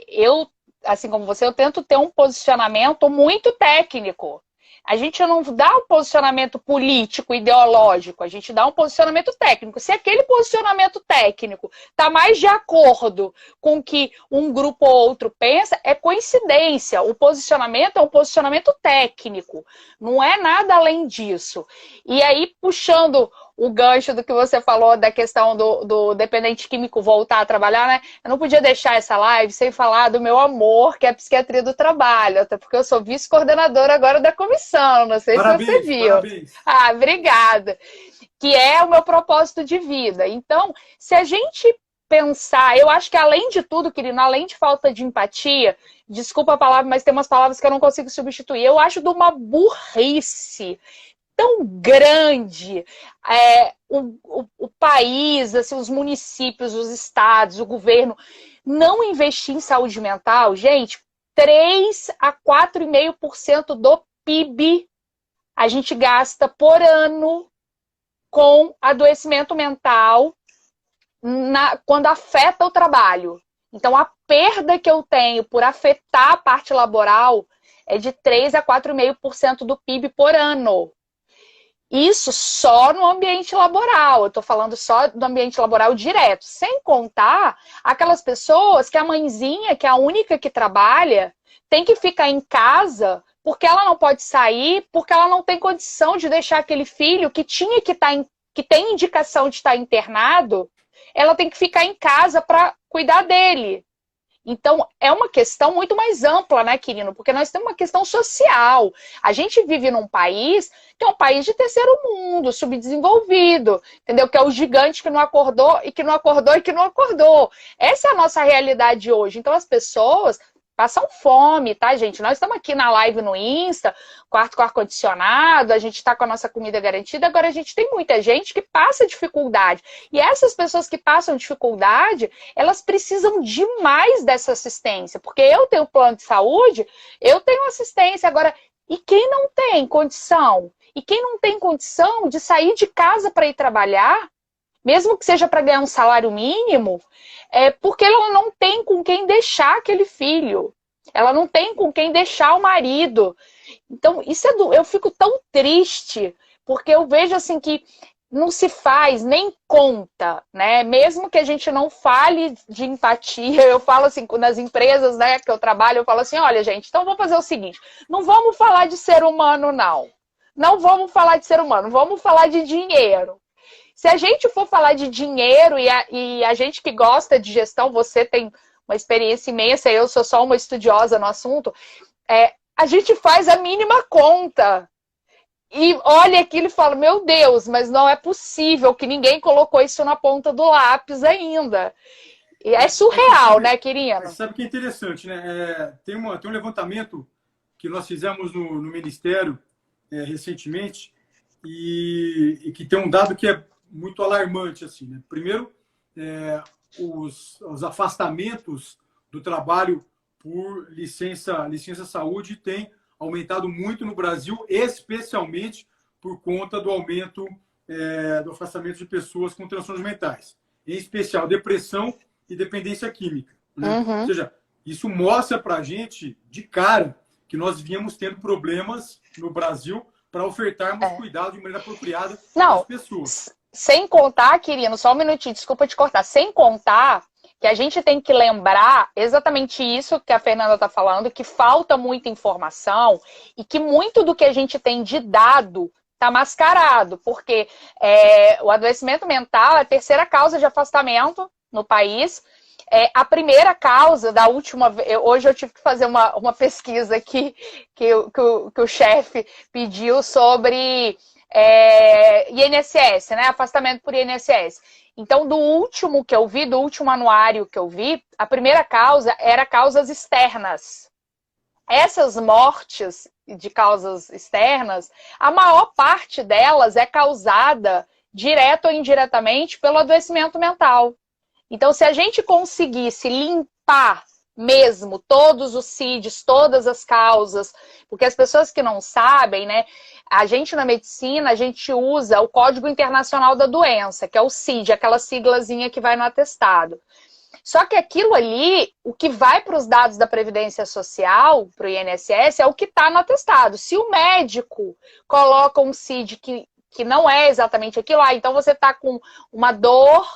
eu, assim como você, eu tento ter um posicionamento muito técnico. A gente não dá um posicionamento político, ideológico, a gente dá um posicionamento técnico. Se aquele posicionamento técnico está mais de acordo com o que um grupo ou outro pensa, é coincidência. O posicionamento é um posicionamento técnico, não é nada além disso. E aí, puxando o gancho do que você falou da questão do dependente químico voltar a trabalhar, né? Eu não podia deixar essa live sem falar do meu amor, que é a psiquiatria do trabalho, até porque eu sou vice-coordenadora agora da comissão, não sei se você viu. Parabéns. Ah, obrigada. Que é o meu propósito de vida. Então, se a gente pensar, eu acho que além de tudo, querido, além de falta de empatia, desculpa a palavra, mas tem umas palavras que eu não consigo substituir, eu acho de uma burrice tão grande o país, assim, os municípios, os estados, o governo não investir em saúde mental. Gente, 3 a 4,5% do PIB a gente gasta por ano com adoecimento mental quando afeta o trabalho. Então, a perda que eu tenho por afetar a parte laboral é de 3 a 4,5% do PIB por ano. Isso só no ambiente laboral, eu estou falando só do ambiente laboral direto, sem contar aquelas pessoas que a mãezinha, que é a única que trabalha, tem que ficar em casa porque ela não pode sair, porque ela não tem condição de deixar aquele filho que tinha que tem indicação de estar internado, ela tem que ficar em casa para cuidar dele. Então, é uma questão muito mais ampla, né, Quirino? Porque nós temos uma questão social. A gente vive num país que é um país de terceiro mundo, subdesenvolvido, entendeu? Que é o gigante que não acordou e que não acordou e que não acordou. Essa é a nossa realidade hoje. Então, as pessoas passam fome, tá, gente? Nós estamos aqui na live no Insta, quarto com ar-condicionado, a gente está com a nossa comida garantida, agora a gente tem muita gente que passa dificuldade. E essas pessoas que passam dificuldade, elas precisam demais dessa assistência, porque eu tenho plano de saúde, eu tenho assistência. Agora, e quem não tem condição? E quem não tem condição de sair de casa para ir trabalhar, mesmo que seja para ganhar um salário mínimo, é porque ela não tem com quem deixar aquele filho. Ela não tem com quem deixar o marido. Então, eu fico tão triste, porque eu vejo assim que não se faz nem conta, né? Mesmo que a gente não fale de empatia, eu falo assim, nas empresas, né, que eu trabalho, eu falo assim, olha, gente, então vamos fazer o seguinte, não vamos falar de ser humano, não. Não vamos falar de ser humano, vamos falar de dinheiro. Se a gente for falar de dinheiro e a gente que gosta de gestão, você tem uma experiência imensa, eu sou só uma estudiosa no assunto, a gente faz a mínima conta. E olha aquilo e fala, meu Deus, mas não é possível que ninguém colocou isso na ponta do lápis ainda. E é surreal, né, Quirino? Sabe o que é interessante, né? Tem um levantamento que nós fizemos no Ministério recentemente e que tem um dado que é muito alarmante, assim, né? Primeiro, os afastamentos do trabalho por licença saúde têm aumentado muito no Brasil, especialmente por conta do aumento do afastamento de pessoas com transtornos mentais, em especial depressão e dependência química, né? Uhum. Ou seja, isso mostra para a gente de cara que nós vínhamos tendo problemas no Brasil para ofertarmos cuidado de maneira apropriada às pessoas. Sem contar, Quirino, só um minutinho, desculpa te cortar, sem contar que a gente tem que lembrar exatamente isso que a Fernanda está falando, que falta muita informação e que muito do que a gente tem de dado está mascarado, porque o adoecimento mental é a terceira causa de afastamento no país. A primeira causa da última... Hoje eu tive que fazer uma pesquisa aqui que o chefe pediu sobre INSS, né? Afastamento por INSS. Então, do último que eu vi, do último anuário que eu vi, a primeira causa era causas externas. Essas mortes de causas externas, a maior parte delas é causada direto ou indiretamente pelo adoecimento mental. Então, se a gente conseguisse limpar mesmo todos os CIDs, todas as causas, porque as pessoas que não sabem, né, a gente na medicina, a gente usa o Código Internacional da Doença, que é o CID, aquela siglazinha que vai no atestado. Só que aquilo ali, o que vai para os dados da Previdência Social, para o INSS, é o que está no atestado. Se o médico coloca um CID que não é exatamente aquilo, então você está com uma dor,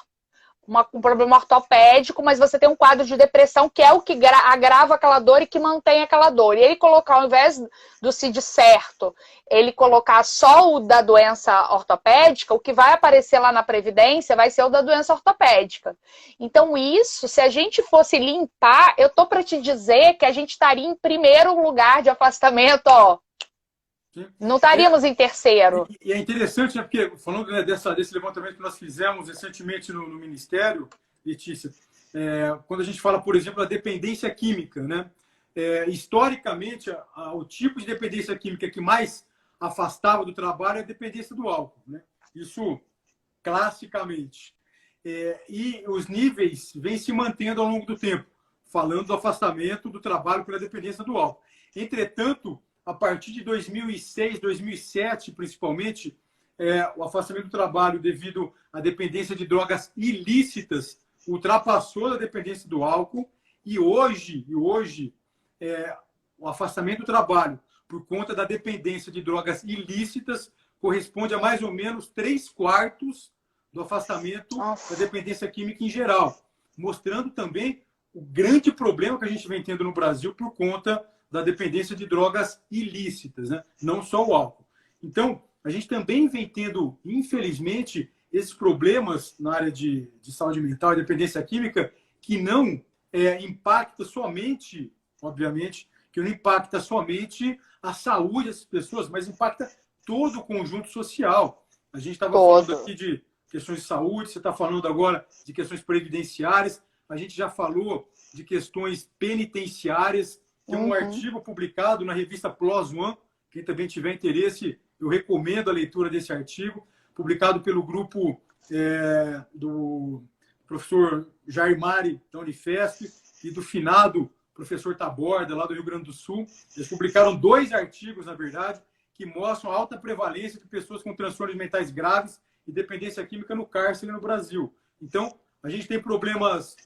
um problema ortopédico, mas você tem um quadro de depressão que é o que agrava aquela dor e que mantém aquela dor. E ele colocar, ao invés do CID certo, ele colocar só o da doença ortopédica, o que vai aparecer lá na Previdência vai ser o da doença ortopédica. Então isso, se a gente fosse limpar, eu tô para te dizer que a gente estaria em primeiro lugar de afastamento, ó. Não estaríamos em terceiro. E é interessante, né, porque falando, né, desse levantamento que nós fizemos recentemente no Ministério, Letícia, quando a gente fala, por exemplo, da dependência química, né, historicamente, o tipo de dependência química que mais afastava do trabalho é a dependência do álcool, né? Isso classicamente. E os níveis vêm se mantendo ao longo do tempo, falando do afastamento do trabalho pela dependência do álcool. Entretanto, a partir de 2006, 2007, principalmente, o afastamento do trabalho devido à dependência de drogas ilícitas ultrapassou a dependência do álcool e hoje o afastamento do trabalho por conta da dependência de drogas ilícitas corresponde a mais ou menos 3/4 do afastamento da dependência química em geral, mostrando também o grande problema que a gente vem tendo no Brasil por conta da dependência de drogas ilícitas, né? Não só o álcool. Então, a gente também vem tendo, infelizmente, esses problemas na área de saúde mental e dependência química que não impacta somente, obviamente, que não impacta somente a saúde dessas pessoas, mas impacta todo o conjunto social. A gente estava falando aqui de questões de saúde, você está falando agora de questões previdenciárias, a gente já falou de questões penitenciárias. Tem um artigo publicado na revista PLOS ONE, quem também tiver interesse, eu recomendo a leitura desse artigo, publicado pelo grupo do professor Jair Mari, da Unifesp, e do finado professor Taborda, lá do Rio Grande do Sul. Eles publicaram 2 artigos, na verdade, que mostram a alta prevalência de pessoas com transtornos mentais graves e dependência química no cárcere no Brasil. Então, a gente tem problemas,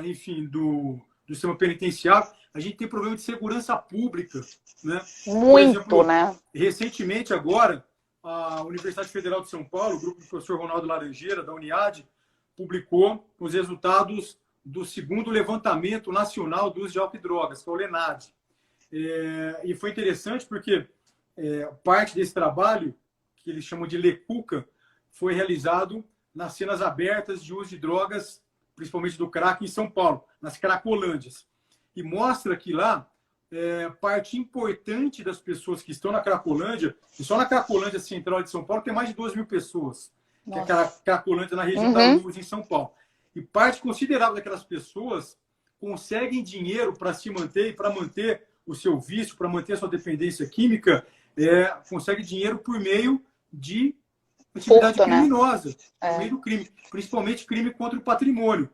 enfim, do sistema penitenciário, a gente tem problema de segurança pública, né? Muito, por exemplo, né? Recentemente, agora, a Universidade Federal de São Paulo, o grupo do professor Ronaldo Laranjeira, da Uniad, publicou os resultados do 2º levantamento nacional do uso de álcool e drogas, que é o LENAD. E foi interessante porque parte desse trabalho, que eles chamam de LECUCA, foi realizado nas cenas abertas de uso de drogas, principalmente do crack, em São Paulo, nas Cracolândias. E mostra que lá, parte importante das pessoas que estão na Cracolândia, e só na Cracolândia Central de São Paulo tem mais de 2.000 pessoas, que é a Cracolândia na região da Luz, em São Paulo. E parte considerável daquelas pessoas conseguem dinheiro para se manter e para manter o seu vício, para manter a sua dependência química, consegue dinheiro por meio de atividade criminosa, por meio do crime, principalmente crime contra o patrimônio,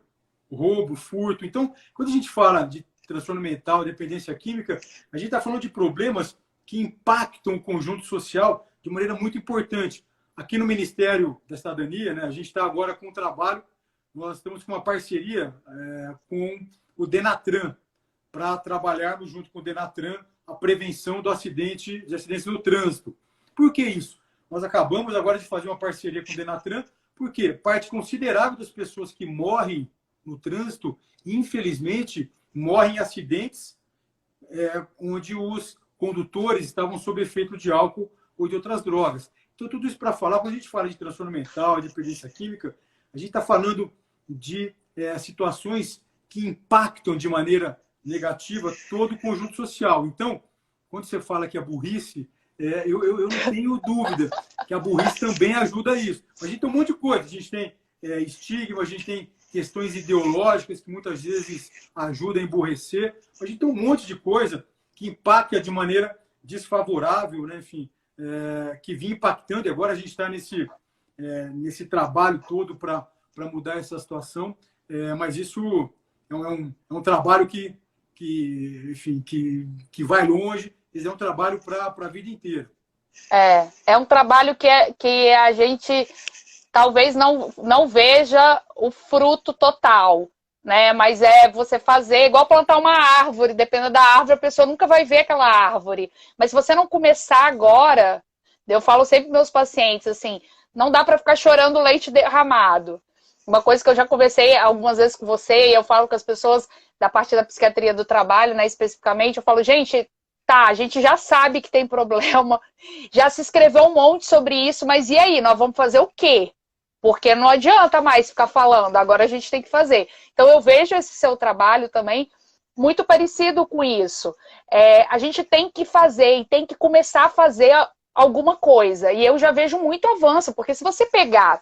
roubo, furto. Então, quando a gente fala de transtorno mental, dependência química, a gente está falando de problemas que impactam o conjunto social de maneira muito importante. Aqui no Ministério da Cidadania, né, a gente está agora com um trabalho, nós estamos com uma parceria com o Denatran, para trabalharmos junto com o Denatran a prevenção de acidentes no trânsito. Por que isso? Nós acabamos agora de fazer uma parceria com o Denatran, porque parte considerável das pessoas que morrem no trânsito, infelizmente, morrem em acidentes onde os condutores estavam sob efeito de álcool ou de outras drogas. Então, tudo isso para falar, quando a gente fala de transtorno mental, de dependência química, a gente está falando de situações que impactam de maneira negativa todo o conjunto social. Então, quando você fala que a burrice, eu não tenho dúvida que a burrice também ajuda a isso. A gente tem um monte de coisa, a gente tem estigma, a gente tem questões ideológicas que muitas vezes ajudam a emburrecer, a gente tem um monte de coisa que impacta de maneira desfavorável, né? Enfim, que vinha impactando, e agora a gente está nesse trabalho todo para mudar essa situação, mas isso é um trabalho que vai longe, é um trabalho para a vida inteira. É um trabalho que a gente talvez não veja o fruto total, né? Mas você fazer, igual plantar uma árvore, dependendo da árvore, a pessoa nunca vai ver aquela árvore. Mas se você não começar agora, eu falo sempre para meus pacientes, assim, não dá para ficar chorando leite derramado. Uma coisa que eu já conversei algumas vezes com você, e eu falo com as pessoas da parte da psiquiatria do trabalho, né, especificamente, eu falo, gente, tá, a gente já sabe que tem problema, já se escreveu um monte sobre isso, mas e aí, nós vamos fazer o quê? Porque não adianta mais ficar falando, agora a gente tem que fazer. Então eu vejo esse seu trabalho também muito parecido com isso. A gente tem que fazer e tem que começar a fazer alguma coisa. E eu já vejo muito avanço, porque se você pegar,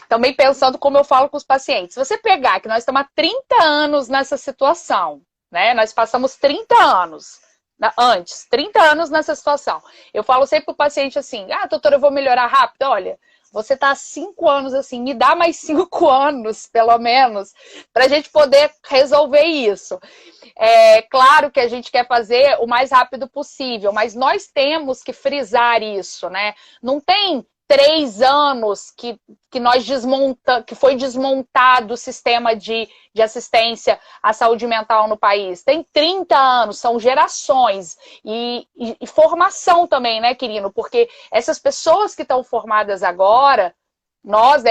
também pensando como eu falo com os pacientes, se você pegar que nós estamos há 30 anos nessa situação, né? Nós passamos 30 anos antes, 30 anos nessa situação. Eu falo sempre para o paciente assim, doutora, eu vou melhorar rápido. Olha, você está há 5 anos assim, me dá mais 5 anos, pelo menos, para a gente poder resolver isso. Claro que a gente quer fazer o mais rápido possível, mas nós temos que frisar isso, né? Não tem 3 anos que foi desmontado o sistema de assistência à saúde mental no país. Tem 30 anos, são gerações. E formação também, né, Quirino? Porque essas pessoas que estão formadas agora,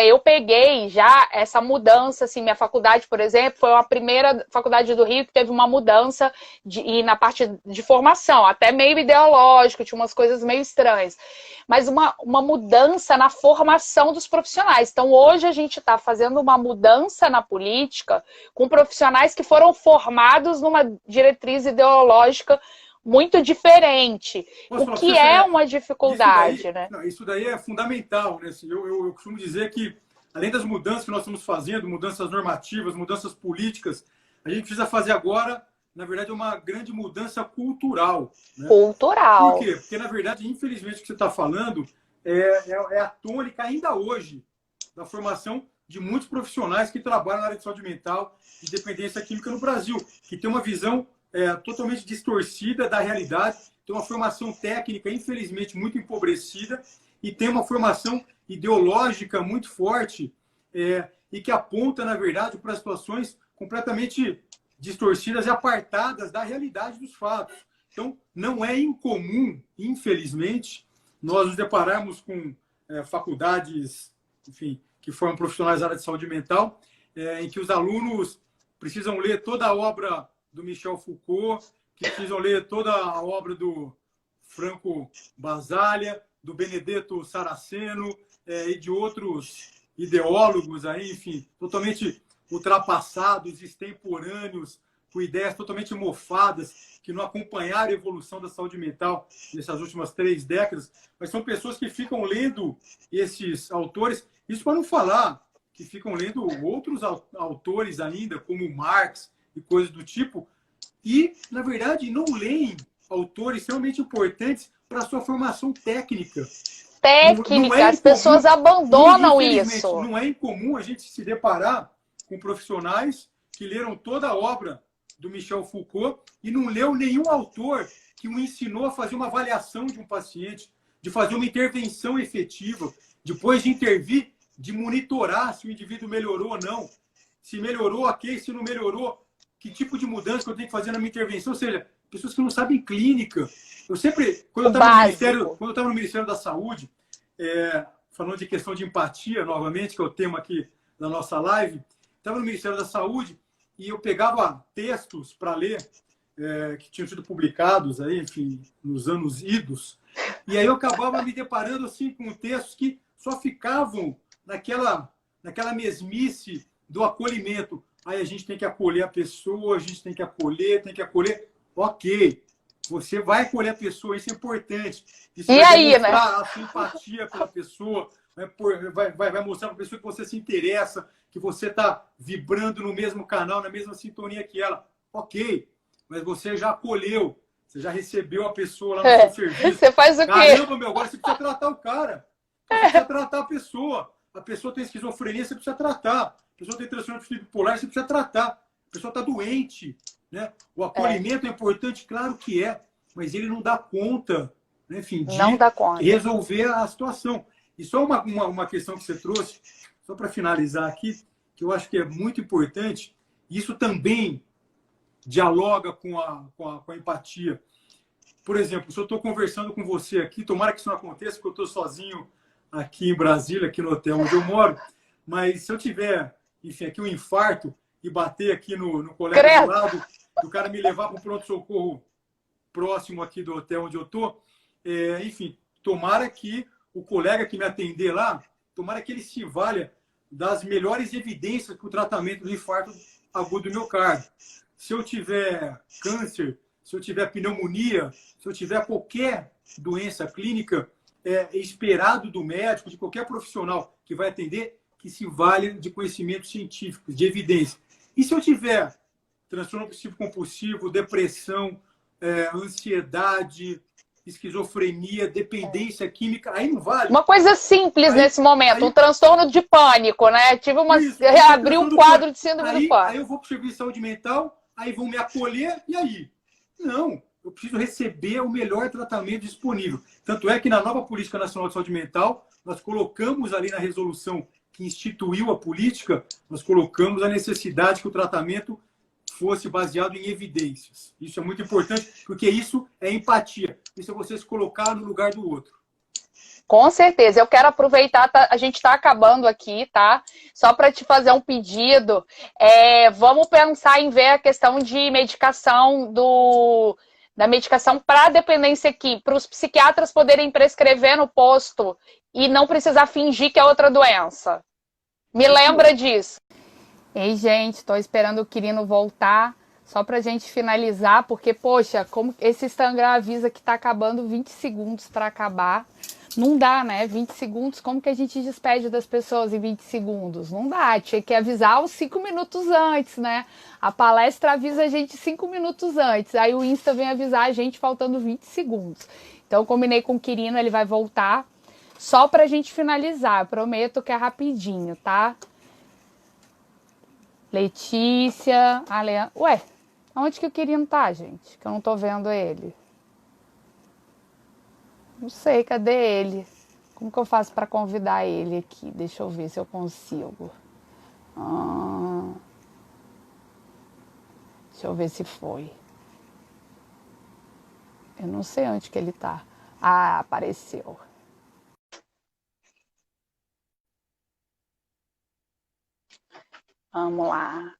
eu peguei já essa mudança, assim, minha faculdade, por exemplo, foi a primeira faculdade do Rio que teve uma mudança e na parte de formação, até meio ideológico, tinha umas coisas meio estranhas, mas uma mudança na formação dos profissionais. Então, hoje a gente está fazendo uma mudança na política com profissionais que foram formados numa diretriz ideológica muito diferente, o que é uma dificuldade, daí, né? Não, isso daí é fundamental, né? Assim, eu costumo dizer que, além das mudanças que nós estamos fazendo, mudanças normativas, mudanças políticas, a gente precisa fazer agora, na verdade, uma grande mudança cultural. Né? Cultural. Por quê? Porque, na verdade, infelizmente, o que você está falando é a tônica, ainda hoje, da formação de muitos profissionais que trabalham na área de saúde mental e dependência química no Brasil, que tem uma visão totalmente distorcida da realidade, tem uma formação técnica, infelizmente, muito empobrecida e tem uma formação ideológica muito forte e que aponta, na verdade, para situações completamente distorcidas e apartadas da realidade dos fatos. Então, não é incomum, infelizmente, nós nos depararmos com faculdades, enfim, que formam profissionais da área de saúde mental, em que os alunos precisam ler toda a obra do Michel Foucault, que precisam ler toda a obra do Franco Basaglia, do Benedetto Saraceno e de outros ideólogos aí, enfim, totalmente ultrapassados, extemporâneos, com ideias totalmente mofadas, que não acompanharam a evolução da saúde mental nessas últimas 3 décadas, mas são pessoas que ficam lendo esses autores, isso para não falar que ficam lendo outros autores ainda, como Marx e coisas do tipo, e, na verdade, não leem autores extremamente importantes para a sua formação técnica. Técnica, as pessoas abandonam isso. Não é incomum a gente se deparar com profissionais que leram toda a obra do Michel Foucault e não leu nenhum autor que o ensinou a fazer uma avaliação de um paciente, de fazer uma intervenção efetiva, depois de intervir, de monitorar se o indivíduo melhorou ou não. Se melhorou, ok. Se não melhorou, que tipo de mudança que eu tenho que fazer na minha intervenção? Ou seja, pessoas que não sabem clínica. Eu sempre, quando eu estava no Ministério da Saúde, falando de questão de empatia, novamente, que é o tema aqui da nossa live, estava no Ministério da Saúde e eu pegava textos para ler que tinham sido publicados aí, enfim, nos anos idos, e aí eu acabava me deparando assim com textos que só ficavam naquela mesmice do acolhimento. Aí a gente tem que acolher a pessoa, a gente tem que acolher. Ok, você vai acolher a pessoa, isso é importante. Isso e vai aí, demonstrar né? a simpatia pela pessoa, vai mostrar para a pessoa que você se interessa, que você está vibrando no mesmo canal, na mesma sintonia que ela. Ok, mas você já acolheu, você já recebeu a pessoa lá no seu serviço. Você faz o quê? Caramba, meu, agora você precisa tratar o cara. Você precisa tratar a pessoa. A pessoa tem esquizofrenia, você precisa tratar. A pessoa tem transtorno bipolar, você precisa tratar. A pessoa está doente. Né? O acolhimento é importante, claro que é, mas ele não dá conta, né, enfim, de resolver a situação. E só uma questão que você trouxe, só para finalizar aqui, que eu acho que é muito importante, isso também dialoga com a empatia. Por exemplo, se eu estou conversando com você aqui, tomara que isso não aconteça, porque eu estou sozinho aqui em Brasília, aqui no hotel onde eu moro, mas se eu tiver, enfim, aqui um infarto e bater aqui no colega do lado, do cara me levar para um pronto-socorro próximo aqui do hotel onde eu estou, enfim, tomara que o colega que me atender lá, tomara que ele se valha das melhores evidências para o tratamento do infarto agudo do miocárdio. Se eu tiver câncer, se eu tiver pneumonia, se eu tiver qualquer doença clínica, é esperado do médico, de qualquer profissional que vai atender, que se valha de conhecimentos científicos, de evidência. E se eu tiver transtorno obsessivo-compulsivo, depressão, ansiedade, esquizofrenia, dependência química, aí não vale. Uma coisa simples nesse momento, um transtorno de pânico, né? Tive reabri um quadro de síndrome do pânico. Aí eu vou para o serviço de saúde mental, aí vão me acolher, e aí? Não, eu preciso receber o melhor tratamento disponível. Tanto é que na nova Política Nacional de Saúde Mental, nós colocamos ali na resolução que instituiu a política, nós colocamos a necessidade que o tratamento fosse baseado em evidências. Isso é muito importante, porque isso é empatia. Isso é você se colocar no lugar do outro. Com certeza. Eu quero aproveitar, a gente está acabando aqui, tá? Só para te fazer um pedido. Vamos pensar em ver a questão de medicação da medicação para dependência aqui, para os psiquiatras poderem prescrever no posto e não precisar fingir que é outra doença. Me lembra disso. Ei, gente, estou esperando o Quirino voltar. Só pra gente finalizar, porque, poxa, como esse Instagram avisa que tá acabando 20 segundos para acabar. Não dá, né? 20 segundos, como que a gente despede das pessoas em 20 segundos? Não dá, tinha que avisar os 5 minutos antes, né? A palestra avisa a gente 5 minutos antes, aí o Insta vem avisar a gente faltando 20 segundos. Então, eu combinei com o Quirino, ele vai voltar só pra gente finalizar. Eu prometo que é rapidinho, tá? Letícia, Ué, onde que o Quirino tá, gente? Que eu não tô vendo ele. Não sei, cadê ele? Como que eu faço para convidar ele aqui? Deixa eu ver se eu consigo. Deixa eu ver se foi. Eu não sei onde que ele tá. Ah, apareceu. Vamos lá.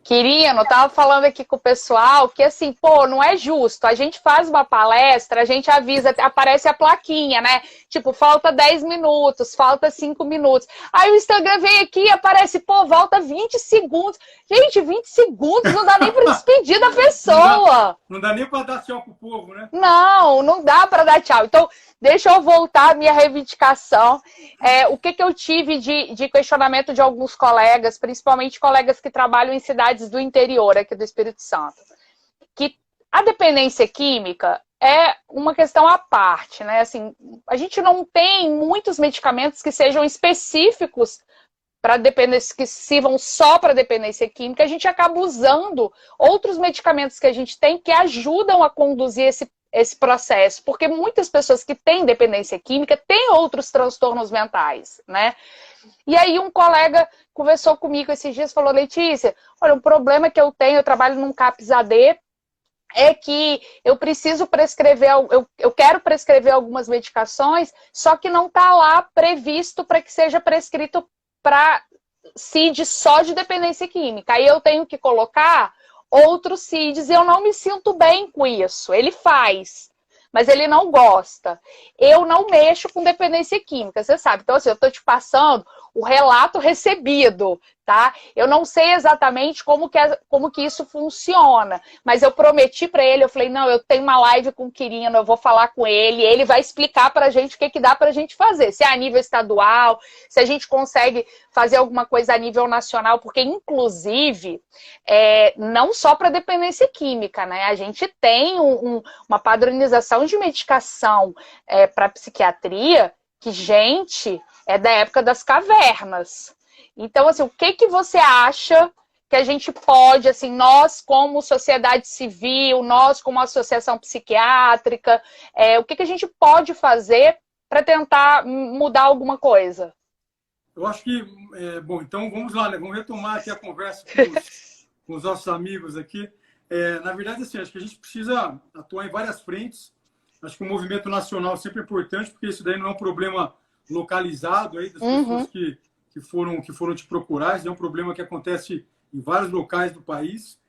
Quirino, eu tava falando aqui com o pessoal que assim, pô, não é justo. A gente faz uma palestra, a gente avisa, aparece a plaquinha, né? Tipo, falta 10 minutos, falta 5 minutos. Aí o Instagram vem aqui e aparece, pô, volta 20 segundos. Gente, 20 segundos não dá nem pra despedir da pessoa. Não dá nem pra dar tchau pro povo, né? Não dá pra dar tchau. Então, deixa eu voltar à minha reivindicação. O que eu tive de questionamento de alguns colegas, principalmente colegas que trabalham em cidades do interior aqui do Espírito Santo, que a dependência química é uma questão à parte, né? Assim, a gente não tem muitos medicamentos que sejam específicos para dependência, que sirvam só para dependência química. A gente acaba usando outros medicamentos que a gente tem que ajudam a conduzir esse processo, porque muitas pessoas que têm dependência química têm outros transtornos mentais, né? E aí um colega conversou comigo esses dias, falou, Letícia, olha, um problema que eu tenho, eu trabalho num CAPS AD, é que eu preciso prescrever, eu quero prescrever algumas medicações, só que não está lá previsto para que seja prescrito para CID só de dependência química. Aí eu tenho que colocar outros CIDs e eu não me sinto bem com isso. Ele faz, mas ele não gosta. Eu não mexo com dependência química, você sabe. Então, assim, eu estou te passando o relato recebido, tá? Eu não sei exatamente como que isso funciona, mas eu prometi para ele, eu falei, não, eu tenho uma live com o Quirino, eu vou falar com ele vai explicar pra gente o que dá pra gente fazer, se é a nível estadual, se a gente consegue fazer alguma coisa a nível nacional, porque inclusive, não só para dependência química, né? A gente tem uma padronização de medicação para psiquiatria que, gente, é da época das cavernas. Então, assim, o que você acha que a gente pode, assim, nós como sociedade civil, nós como associação psiquiátrica, o que a gente pode fazer para tentar mudar alguma coisa? Eu acho que, bom, então vamos lá, né? Vamos retomar aqui a conversa com os nossos amigos aqui. Na verdade, assim, acho que a gente precisa atuar em várias frentes. Acho que o movimento nacional é sempre importante, porque isso daí não é um problema localizado aí das pessoas que foram te procurar. Isso é um problema que acontece em vários locais do país.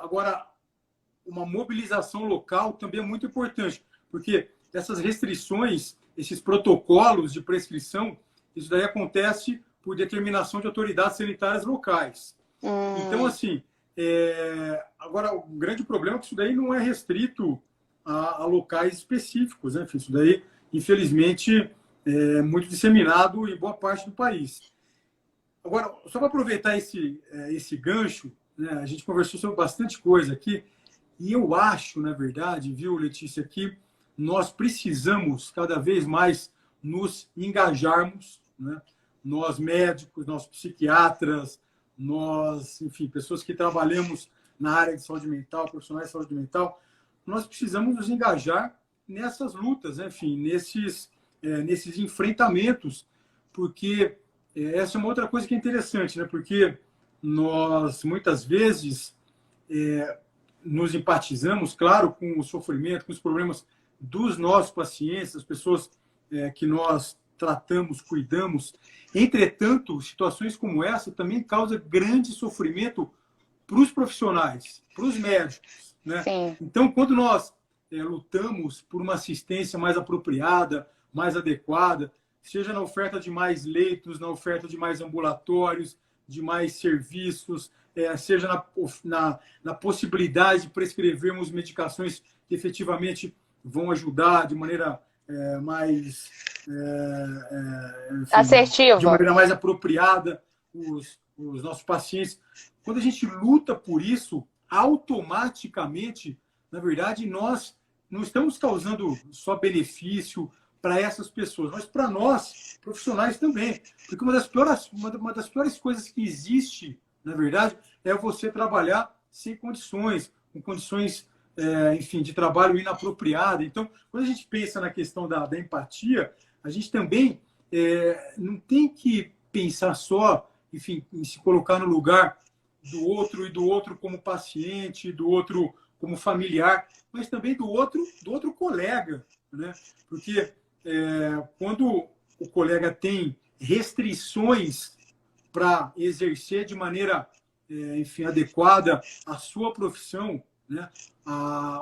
Agora, uma mobilização local também é muito importante, porque essas restrições, esses protocolos de prescrição, isso daí acontece por determinação de autoridades sanitárias locais. Então, assim, agora, o grande problema é que isso daí não é restrito a locais específicos, né? Isso daí, infelizmente, é muito disseminado em boa parte do país. Agora, só para aproveitar esse gancho, né, a gente conversou sobre bastante coisa aqui, e eu acho, na verdade, viu, Letícia, que nós precisamos cada vez mais nos engajarmos, né? Nós médicos, nós psiquiatras, nós, enfim, pessoas que trabalhamos na área de saúde mental, profissionais de saúde mental, nós precisamos nos engajar nessas lutas, né? Enfim, nesses enfrentamentos, porque essa é uma outra coisa que é interessante, né? Porque nós, muitas vezes, nos empatizamos, claro, com o sofrimento, com os problemas dos nossos pacientes, das pessoas que nós tratamos, cuidamos. Entretanto, situações como essa também causam grande sofrimento para os profissionais, para os médicos, né? Sim. Então, quando nós lutamos por uma assistência mais apropriada, mais adequada, seja na oferta de mais leitos, na oferta de mais ambulatórios, de mais serviços, seja na possibilidade de prescrevermos medicações que efetivamente vão ajudar de maneira mais enfim, assertiva, de maneira mais apropriada os nossos pacientes. Quando a gente luta por isso, automaticamente, na verdade, nós não estamos causando só benefício para essas pessoas, mas para nós, profissionais também. Porque uma das piores coisas que existe, na verdade, é você trabalhar sem condições, com condições, enfim, de trabalho inapropriado. Então, quando a gente pensa na questão da empatia, a gente também não tem que pensar só, enfim, em se colocar no lugar do outro e do outro como paciente, do outro como familiar, mas também do outro colega, né? Porque quando o colega tem restrições para exercer de maneira, enfim, adequada a sua profissão, né?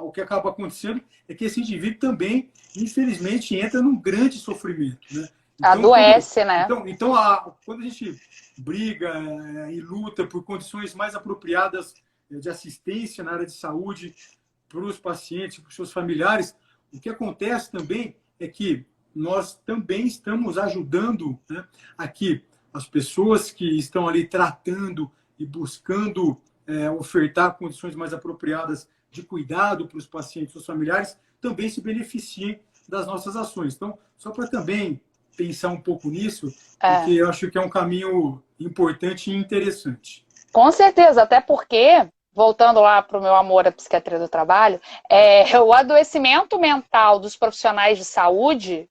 O que acaba acontecendo é que esse indivíduo também, infelizmente, entra num grande sofrimento, né? Então, adoece, né? Então, quando a gente briga e luta por condições mais apropriadas de assistência na área de saúde para os pacientes, para os seus familiares, o que acontece também é que nós também estamos ajudando, né, aqui as pessoas que estão ali tratando e buscando ofertar condições mais apropriadas de cuidado para os pacientes e os familiares, também se beneficiem das nossas ações. Então, só para também pensar um pouco nisso, porque eu acho que é um caminho importante e interessante. Com certeza, até porque, voltando lá para o meu amor à psiquiatria do trabalho, o adoecimento mental dos profissionais de saúde,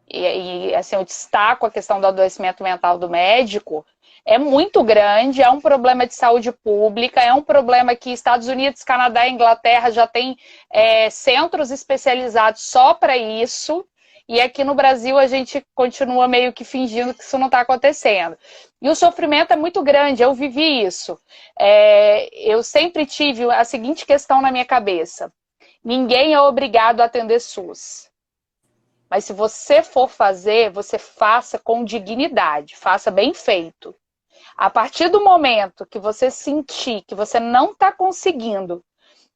e assim, eu destaco a questão do adoecimento mental do médico, é muito grande, é um problema de saúde pública, é um problema que Estados Unidos, Canadá e Inglaterra já tem centros especializados só para isso, e aqui no Brasil a gente continua meio que fingindo que isso não está acontecendo. E o sofrimento é muito grande, eu vivi isso. Eu sempre tive a seguinte questão na minha cabeça: ninguém é obrigado a atender SUS. Mas se você for fazer, você faça com dignidade, faça bem feito. A partir do momento que você sentir que você não está conseguindo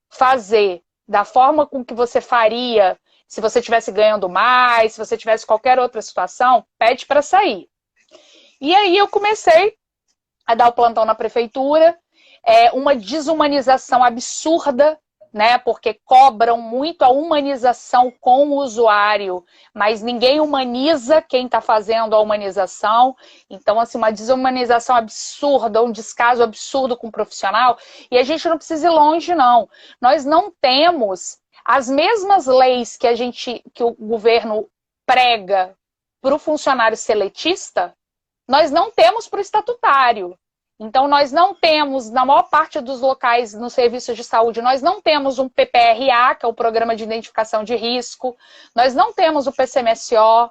fazer da forma com que você faria se você estivesse ganhando mais, se você tivesse qualquer outra situação, pede para sair. E aí eu comecei a dar o plantão na prefeitura, uma desumanização absurda, né? Porque cobram muito a humanização com o usuário, mas ninguém humaniza quem está fazendo a humanização. Então, assim, uma desumanização absurda, um descaso absurdo com o profissional. E a gente não precisa ir longe, não. Nós não temos as mesmas leis que o governo prega para o funcionário seletista, nós não temos para o estatutário. Então, nós não temos, na maior parte dos locais nos serviços de saúde, nós não temos um PPRA, que é o Programa de Identificação de Risco, nós não temos o PCMSO.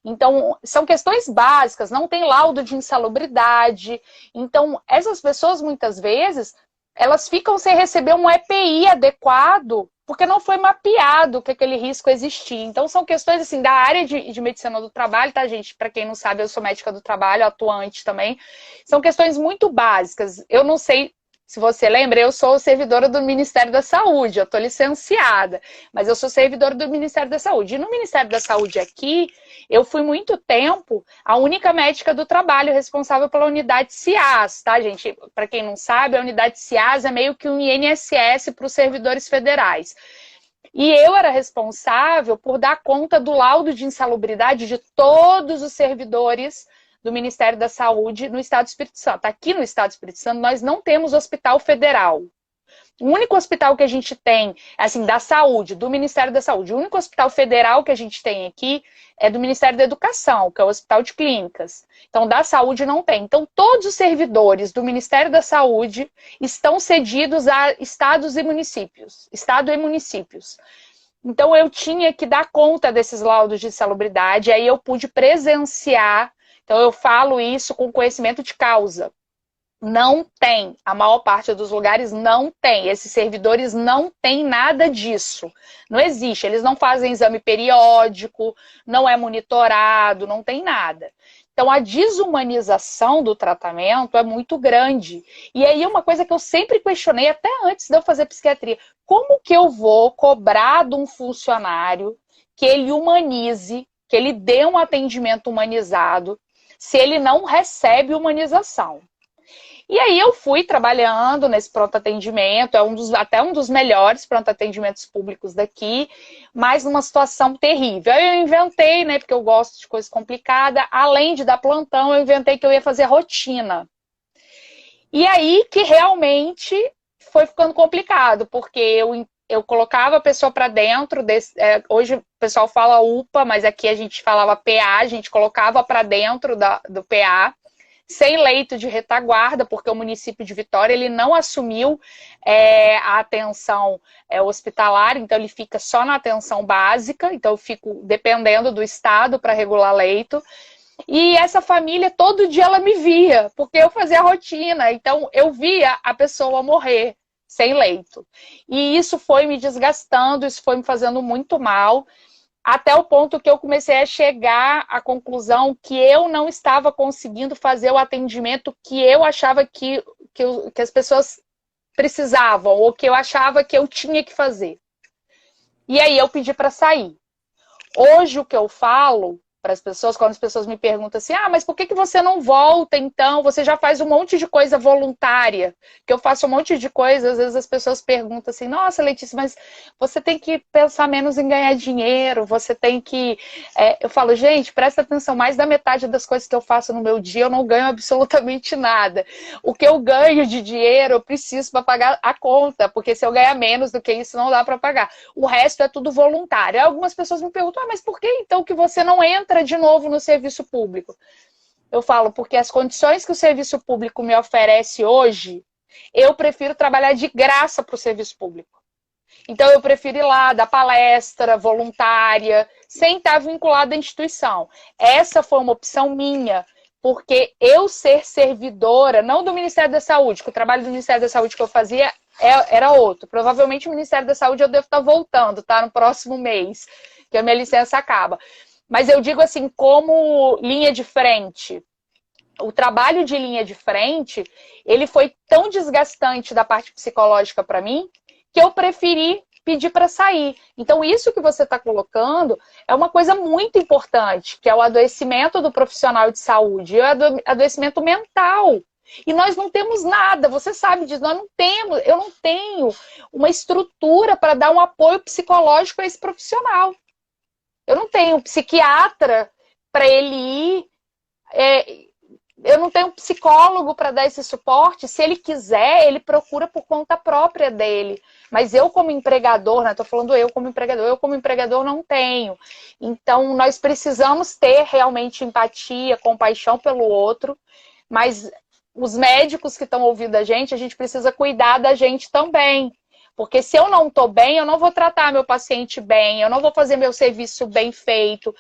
Então, são questões básicas, não tem laudo de insalubridade. Então, essas pessoas, muitas vezes, elas ficam sem receber um EPI adequado, porque não foi mapeado que aquele risco existia. Então, são questões assim da área de medicina do trabalho, tá, gente? Para quem não sabe, eu sou médica do trabalho, atuante também. São questões muito básicas. Eu não sei se você lembra, eu sou servidora do Ministério da Saúde, eu estou licenciada, mas eu sou servidora do Ministério da Saúde. E no Ministério da Saúde aqui, eu fui muito tempo a única médica do trabalho responsável pela unidade CIAS, tá, gente? Para quem não sabe, a unidade CIAS é meio que um INSS para os servidores federais. E eu era responsável por dar conta do laudo de insalubridade de todos os servidores do Ministério da Saúde no Estado do Espírito Santo. Aqui no Estado do Espírito Santo, nós não temos hospital federal. O único hospital que a gente tem, assim, da saúde, do Ministério da Saúde, o único hospital federal que a gente tem aqui é do Ministério da Educação, que é o Hospital de Clínicas. Então, da saúde não tem. Então, todos os servidores do Ministério da Saúde estão cedidos a estados e municípios. Estado e municípios. Então, eu tinha que dar conta desses laudos de insalubridade, aí eu pude presenciar. Então, eu falo isso com conhecimento de causa. Não tem, a maior parte dos lugares não tem. Esses servidores não têm nada disso. Não existe, eles não fazem exame periódico, não é monitorado, não tem nada. Então, a desumanização do tratamento é muito grande. E aí, uma coisa que eu sempre questionei, até antes de eu fazer psiquiatria, como que eu vou cobrar de um funcionário que ele humanize, que ele dê um atendimento humanizado, se ele não recebe humanização? E aí eu fui trabalhando nesse pronto atendimento, até um dos melhores pronto atendimentos públicos daqui, mas numa situação terrível. Aí eu inventei, né, porque eu gosto de coisa complicada, além de dar plantão, eu inventei que eu ia fazer rotina. E aí que realmente foi ficando complicado, porque eu colocava a pessoa para dentro, hoje o pessoal fala UPA, mas aqui a gente falava PA, a gente colocava para dentro do PA, sem leito de retaguarda, porque o município de Vitória ele não assumiu a atenção hospitalar, então ele fica só na atenção básica, então eu fico dependendo do estado para regular leito. E essa família, todo dia ela me via, porque eu fazia a rotina, então eu via a pessoa morrer sem leito. E isso foi me desgastando, isso foi me fazendo muito mal, até o ponto que eu comecei a chegar à conclusão que eu não estava conseguindo fazer o atendimento que eu achava que as pessoas precisavam, ou que eu achava que eu tinha que fazer. E aí eu pedi para sair. Hoje o que eu falo para as pessoas, quando as pessoas me perguntam assim, mas por que você não volta então? Você já faz um monte de coisa voluntária, que eu faço um monte de coisa, às vezes as pessoas perguntam assim, nossa, Letícia, mas você tem que pensar menos em ganhar dinheiro, você tem que... Eu falo, gente, presta atenção, mais da metade das coisas que eu faço no meu dia, eu não ganho absolutamente nada. O que eu ganho de dinheiro, eu preciso para pagar a conta, porque se eu ganhar menos do que isso, não dá para pagar. O resto é tudo voluntário. Aí algumas pessoas me perguntam, mas por que então que você não entra de novo no serviço público? Eu falo, porque as condições que o serviço público me oferece hoje, eu prefiro trabalhar de graça para o serviço público. Então eu prefiro ir lá, dar palestra voluntária, sem estar vinculada à instituição. Essa foi uma opção minha, porque eu ser servidora, não do Ministério da Saúde, que o trabalho do Ministério da Saúde que eu fazia era outro. Provavelmente o Ministério da Saúde eu devo estar voltando, tá? No próximo mês, que a minha licença acaba. Mas eu digo assim, como linha de frente, o trabalho de linha de frente, ele foi tão desgastante da parte psicológica para mim, que eu preferi pedir para sair. Então, isso que você está colocando é uma coisa muito importante, que é o adoecimento do profissional de saúde, e o adoecimento mental. E nós não temos nada, você sabe disso, eu não tenho uma estrutura para dar um apoio psicológico a esse profissional. Eu não tenho psiquiatra para ele ir, eu não tenho psicólogo para dar esse suporte. Se ele quiser, ele procura por conta própria dele. Mas eu como empregador, né? Estou falando eu como empregador não tenho. Então, nós precisamos ter realmente empatia, compaixão pelo outro, mas os médicos que estão ouvindo a gente precisa cuidar da gente também. Porque se eu não estou bem, eu não vou tratar meu paciente bem, eu não vou fazer meu serviço bem feito,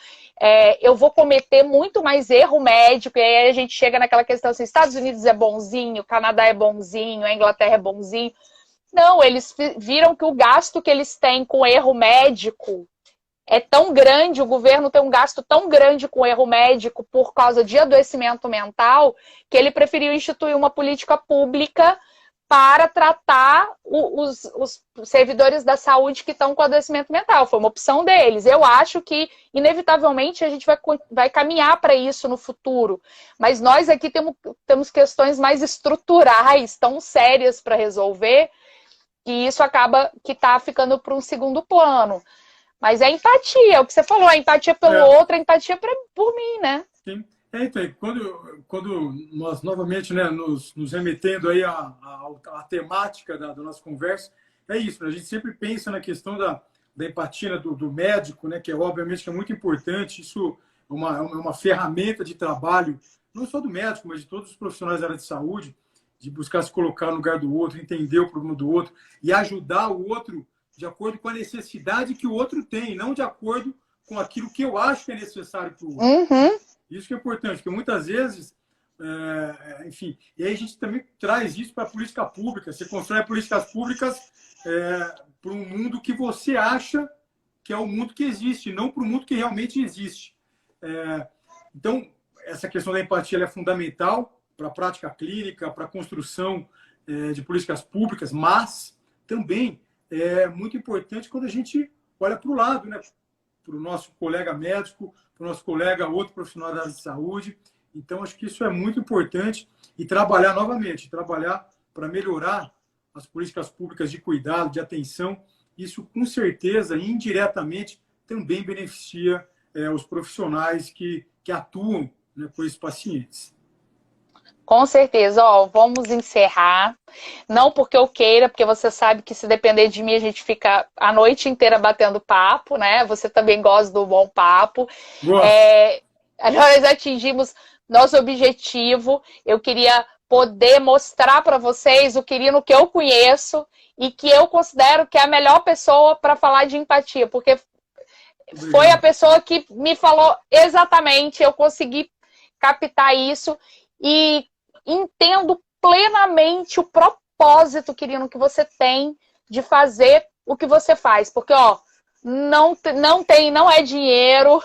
eu vou cometer muito mais erro médico, e aí a gente chega naquela questão assim, Estados Unidos é bonzinho, Canadá é bonzinho, a Inglaterra é bonzinho. Não, eles viram que o gasto que eles têm com erro médico é tão grande, o governo tem um gasto tão grande com erro médico por causa de adoecimento mental, que ele preferiu instituir uma política pública para tratar os servidores da saúde que estão com adoecimento mental. Foi uma opção deles. Eu acho que, inevitavelmente, a gente vai caminhar para isso no futuro. Mas nós aqui temos questões mais estruturais, tão sérias para resolver, que isso acaba que está ficando para um segundo plano. Mas é empatia, é o que você falou, a empatia pelo outro, a empatia por mim, né? Sim. Então, quando nós novamente, né, nos remetendo aí à temática da nossa conversa, é isso, né? A gente sempre pensa na questão da empatia, né, do médico, né, que obviamente que é muito importante, isso é uma ferramenta de trabalho, não só do médico, mas de todos os profissionais da área de saúde, de buscar se colocar no lugar do outro, entender o problema do outro e ajudar o outro de acordo com a necessidade que o outro tem, não de acordo com aquilo que eu acho que é necessário para o outro. Uhum. Isso que é importante, porque muitas vezes, enfim, e aí a gente também traz isso para a política pública. Você constrói políticas públicas para um mundo que você acha que é o mundo que existe, não para o mundo que realmente existe. Então, essa questão da empatia ela é fundamental para a prática clínica, para a construção de políticas públicas, mas também é muito importante quando a gente olha para o lado, né? Para o nosso colega médico, para o nosso colega, outro profissional da área de saúde. Então, acho que isso é muito importante e trabalhar novamente, trabalhar para melhorar as políticas públicas de cuidado, de atenção. Isso, com certeza, indiretamente, também beneficia os profissionais que atuam, né, com esses pacientes. Com certeza. Ó, vamos encerrar. Não porque eu queira, porque você sabe que se depender de mim, a gente fica a noite inteira batendo papo, né? Você também gosta do bom papo. Nós atingimos nosso objetivo. Eu queria poder mostrar para vocês o Quirino que eu conheço e que eu considero que é a melhor pessoa para falar de empatia, porque foi a pessoa que me falou exatamente, eu consegui captar isso e entendo plenamente o propósito, Quirino, que você tem de fazer o que você faz. Porque, ó, não é dinheiro,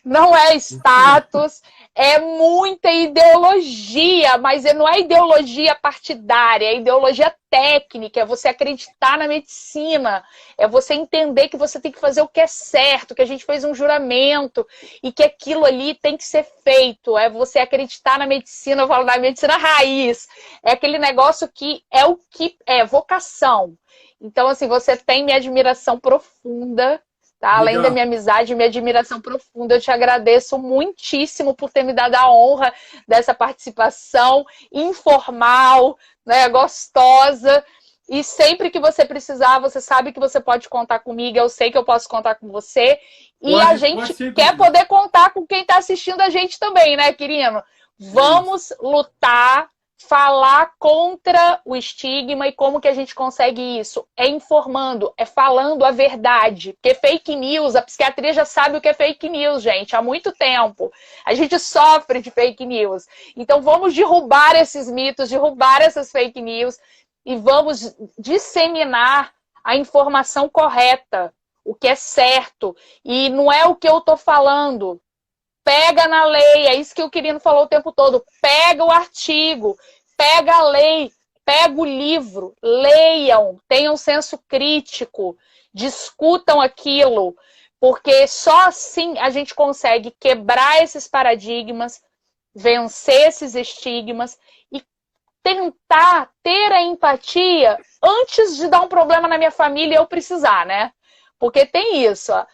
não é status, é muita ideologia, mas não é ideologia partidária, é ideologia técnica, é você acreditar na medicina, é você entender que você tem que fazer o que é certo, que a gente fez um juramento e que aquilo ali tem que ser feito, é você acreditar na medicina, eu falo da medicina raiz, é aquele negócio que é o que é vocação. Então, assim, você tem minha admiração profunda, tá? Além da minha amizade, minha admiração profunda. Eu te agradeço muitíssimo por ter me dado a honra dessa participação informal, né, gostosa. E sempre que você precisar, você sabe que você pode contar comigo. Eu sei que eu posso contar com você. E a gente quer poder contar com quem está assistindo a gente também, né, Quirino? Vamos lutar, falar contra o estigma. E como que a gente consegue isso? É informando, é falando a verdade. Porque fake news, a psiquiatria já sabe o que é fake news, gente, há muito tempo. A gente sofre de fake news. Então vamos derrubar esses mitos, derrubar essas fake news e vamos disseminar a informação correta, o que é certo. E não é o que eu estou falando. Pega na lei, é isso que o Quirino falou o tempo todo. Pega o artigo, pega a lei, pega o livro, leiam, tenham senso crítico, discutam aquilo, porque só assim a gente consegue quebrar esses paradigmas, vencer esses estigmas e tentar ter a empatia antes de dar um problema na minha família e eu precisar, né? Porque tem isso, ó.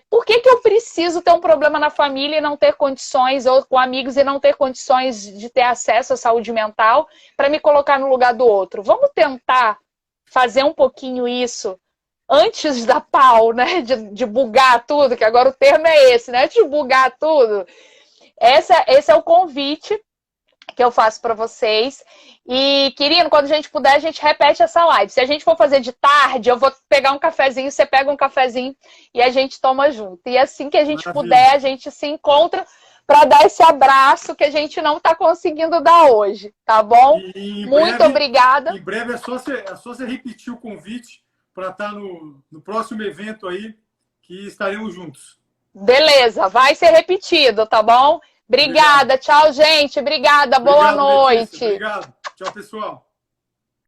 Por que eu preciso ter um problema na família e não ter condições, ou com amigos e não ter condições de ter acesso à saúde mental para me colocar no lugar do outro? Vamos tentar fazer um pouquinho isso antes de dar pau, né? De bugar tudo, que agora o termo é esse, né? Antes de bugar tudo. Esse é o convite que eu faço para vocês. E, Quirino, quando a gente puder, a gente repete essa live. Se a gente for fazer de tarde, eu vou pegar um cafezinho, você pega um cafezinho e a gente toma junto. E assim que a gente puder, a gente se encontra para dar esse abraço que a gente não está conseguindo dar hoje, tá bom? Muito obrigada. Em breve é só você repetir o convite para estar no próximo evento aí, que estaremos juntos. Beleza, vai ser repetido, tá bom? Obrigada, tchau, gente. Obrigada, boa noite. Letícia. Obrigado. Tchau, pessoal.